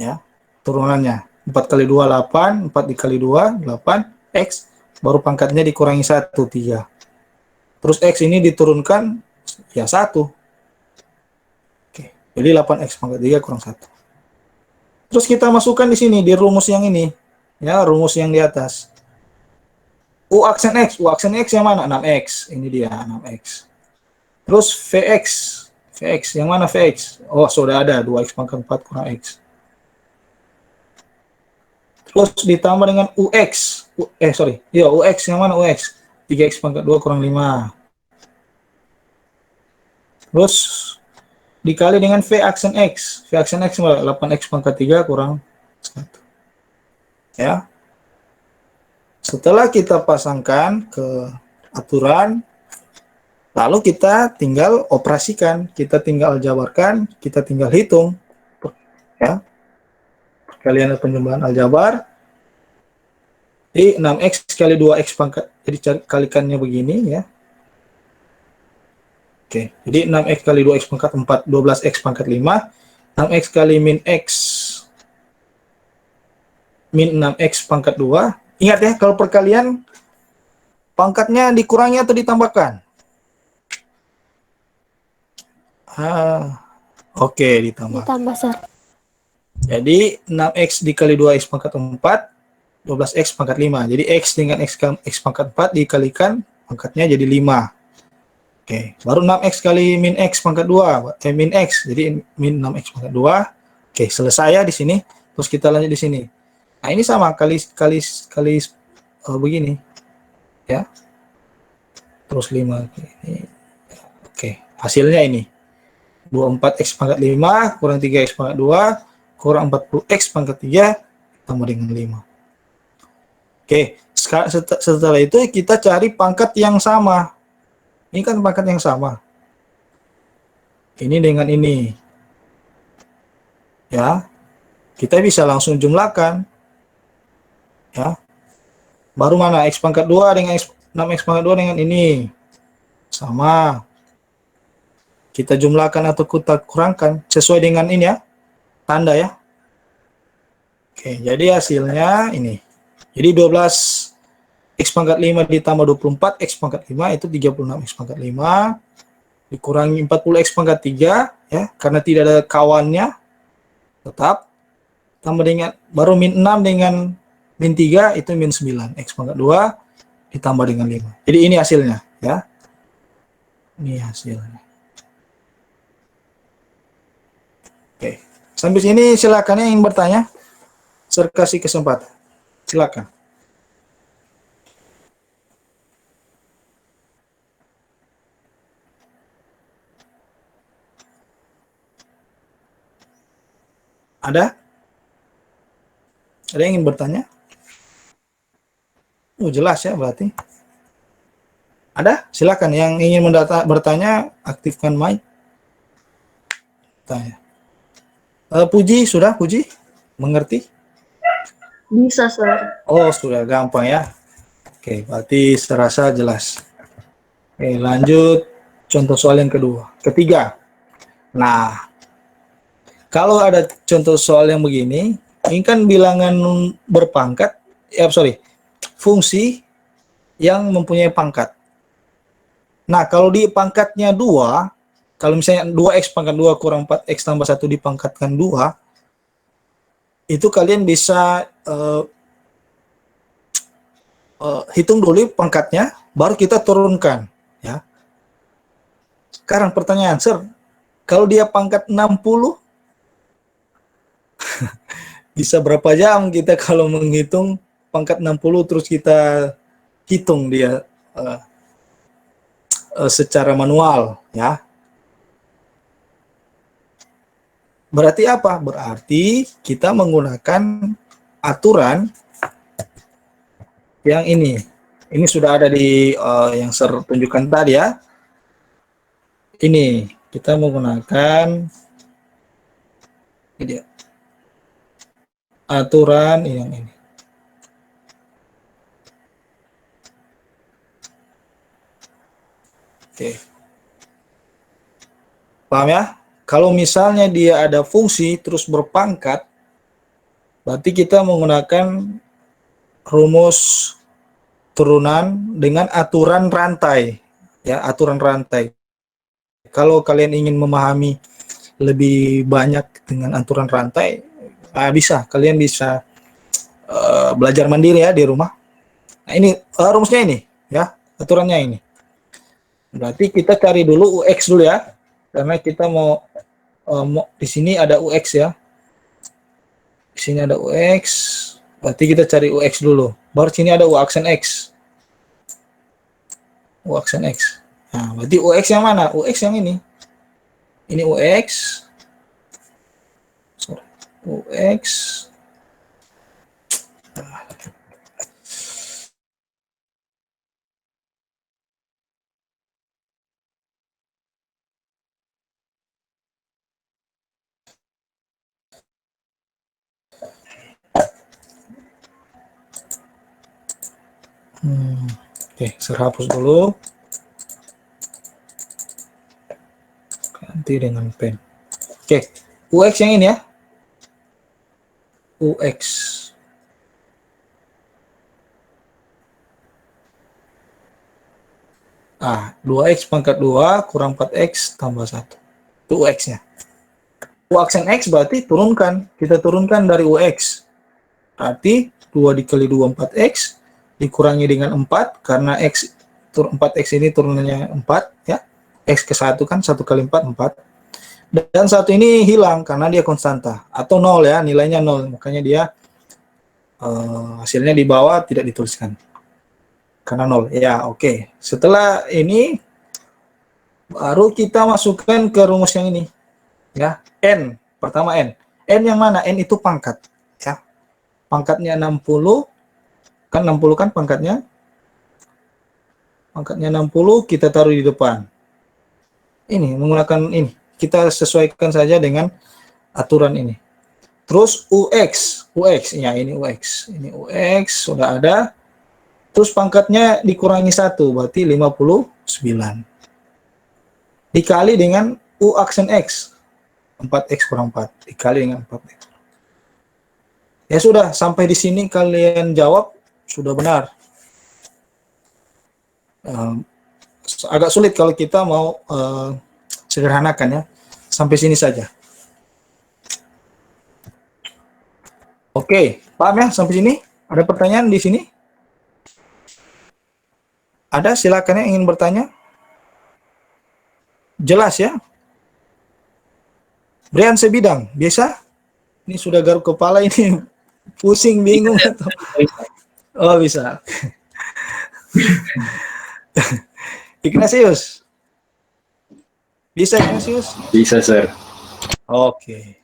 Speaker 3: Ya, turunannya. 4 kali 2, 8. 4 dikali 2, 8. X, baru pangkatnya dikurangi 1, 3. Terus X ini diturunkan, ya 1. Oke, jadi 8x pangkat 3 kurang 1. Terus kita masukkan di sini, di rumus yang ini. Ya, rumus yang di atas. U aksen X yang mana? 6x. Ini dia, 6x. Terus Vx yang mana Vx? Oh, sudah ada 2x pangkat 4 kurang x. Terus ditambah dengan Ux. Ux yang mana Ux? 3x pangkat 2 kurang 5. Terus dikali dengan V aksen X. V aksen X 8x pangkat 3 kurang 1. Ya. Setelah kita pasangkan ke aturan, lalu kita tinggal operasikan, kita tinggal jabarkan, kita tinggal hitung. Ya. Perkalian dan penjumlahan aljabar. Jadi 6x kali 2x pangkat, jadi kalikannya begini ya. Oke, jadi 6x kali 2x pangkat 4, 12x pangkat 5. 6x kali min x, min 6x pangkat 2. Ingat ya, kalau perkalian, pangkatnya dikurangi atau ditambahkan? Oke, ditambah.
Speaker 6: Ditambah, Sir.
Speaker 3: Jadi 6x dikali 2x pangkat 4, 12x pangkat 5. Jadi x dengan x pangkat 4 dikalikan, pangkatnya jadi 5. Oke, baru 6x kali min x pangkat 2, min x, jadi min 6x pangkat 2. Oke, selesai ya di sini. Terus kita lanjut di sini. Nah, ini sama kali begini. Ya. Terus 5. Oke, hasilnya ini. 24x pangkat 5 kurang 3x pangkat 2 kurang 40x pangkat 3 tambah dengan 5. Oke, setelah itu kita cari pangkat yang sama. Ini kan pangkat yang sama. Ini dengan ini. Ya. Kita bisa langsung jumlahkan. Ya. Baru mana x pangkat 2 dengan 6x pangkat 2 dengan ini. Sama. Kita jumlahkan atau kita kurangkan sesuai dengan ini ya. Tanda ya. Oke, jadi hasilnya ini. Jadi 12 x pangkat 5 ditambah 24 x pangkat 5 itu 36 x pangkat 5 dikurangi 40 x pangkat 3 ya, karena tidak ada kawannya tetap, tambah dengan baru min 6 dengan min 3 itu min 9. X pangkat 2 ditambah dengan 5. Jadi ini hasilnya ya. Ini hasilnya. Oke. Sampai sini silakan yang ingin bertanya. Saya kasih kesempatan. Silakan. Ada? Ada yang ingin bertanya? Jelas ya berarti. Ada? Silakan yang ingin bertanya, aktifkan mic. Tanya. Puji, sudah Puji? Mengerti?
Speaker 2: Bisa, Sir.
Speaker 3: Oh, sudah gampang ya. Oke, berarti serasa jelas. Oke, lanjut contoh soal yang ketiga. Nah, kalau ada contoh soal yang begini, ini kan bilangan berpangkat, fungsi yang mempunyai pangkat. Nah, kalau di pangkatnya 2, kalau misalnya 2x pangkat 2 kurang 4x tambah 1 dipangkatkan 2, itu kalian bisa hitung dulu pangkatnya, baru kita turunkan. Ya. Sekarang pertanyaan, Sir, kalau dia pangkat 60, bisa berapa jam kita kalau menghitung pangkat 60 terus kita hitung dia secara manual ya. Berarti apa? Berarti kita menggunakan aturan yang ini. Ini sudah ada di yang saya tunjukkan tadi ya. Ini kita menggunakan ini dia. Aturan yang ini. Oke. Paham ya? Kalau misalnya dia ada fungsi terus berpangkat, berarti kita menggunakan rumus turunan dengan aturan rantai. Ya, aturan rantai. Kalau kalian ingin memahami lebih banyak dengan aturan rantai, kalian bisa belajar mandiri ya di rumah. Nah, ini rumusnya ini ya, aturannya ini. Berarti kita cari dulu UX dulu ya, karena kita mau di sini ada UX ya. Di sini ada UX, berarti kita cari UX dulu. Baru sini ada U aksen X. U aksen X. Nah, berarti UX yang mana? UX yang ini. Ini UX. UX. Oke, saya hapus dulu. Ganti dengan pen. Oke, UX yang ini ya. UX. Ah, 2x pangkat 2 kurang 4x tambah 1. Itu UX-nya. U aksen X berarti turunkan. Kita turunkan dari UX. Berarti 2 dikali 2, 4x. Dikurangi dengan 4, karena 4x ini turunannya 4, ya. X ke 1 kan, 1 kali 4, 4. Dan 1 ini hilang, karena dia konstanta. Atau 0 ya, nilainya 0. Makanya dia hasilnya di bawah tidak dituliskan. Karena 0. Ya, oke. Setelah ini, baru kita masukkan ke rumus yang ini. Ya, N. Pertama N. N yang mana? N itu pangkat. Ya. Pangkatnya 60. Kan 60 kan pangkatnya. Pangkatnya 60 kita taruh di depan. Ini menggunakan ini. Kita sesuaikan saja dengan aturan ini. Terus UX. UX. Ya, ini UX. Ini UX sudah ada. Terus pangkatnya dikurangi 1, berarti 59. Dikali dengan U aksen X. 4x kurang 4. Dikali dengan 4x. Ya sudah, sampai di sini kalian jawab. Sudah benar. Agak sulit kalau kita mau sederhanakan ya. Sampai sini saja. Oke, paham ya sampai sini? Ada pertanyaan di sini? Ada, silakan yang ingin bertanya. Jelas ya? Brian sebidang, biasa? Ini sudah garuk kepala ini, pusing, bingung atau? Oh bisa. Ignatius, bisa Ignatius?
Speaker 4: Bisa, Sir.
Speaker 3: Oke.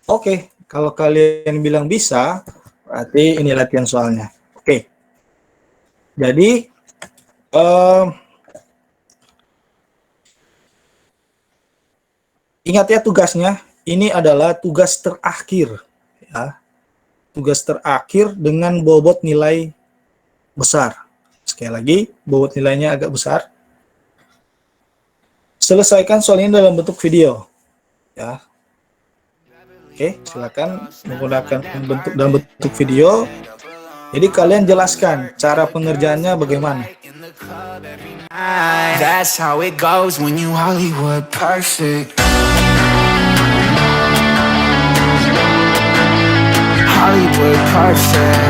Speaker 3: Oke, kalau kalian bilang bisa, berarti ini latihan soalnya. Oke. Jadi, ingat ya tugasnya, ini adalah tugas terakhir. Ya. Tugas terakhir dengan bobot nilai besar. Sekali lagi, bobot nilainya agak besar. Selesaikan soal ini dalam bentuk video. Ya. Oke, silakan menggunakan dalam bentuk video. Jadi kalian jelaskan cara pengerjaannya bagaimana.
Speaker 1: That's how it goes when you Hollywood perfect. Hollywood perfect.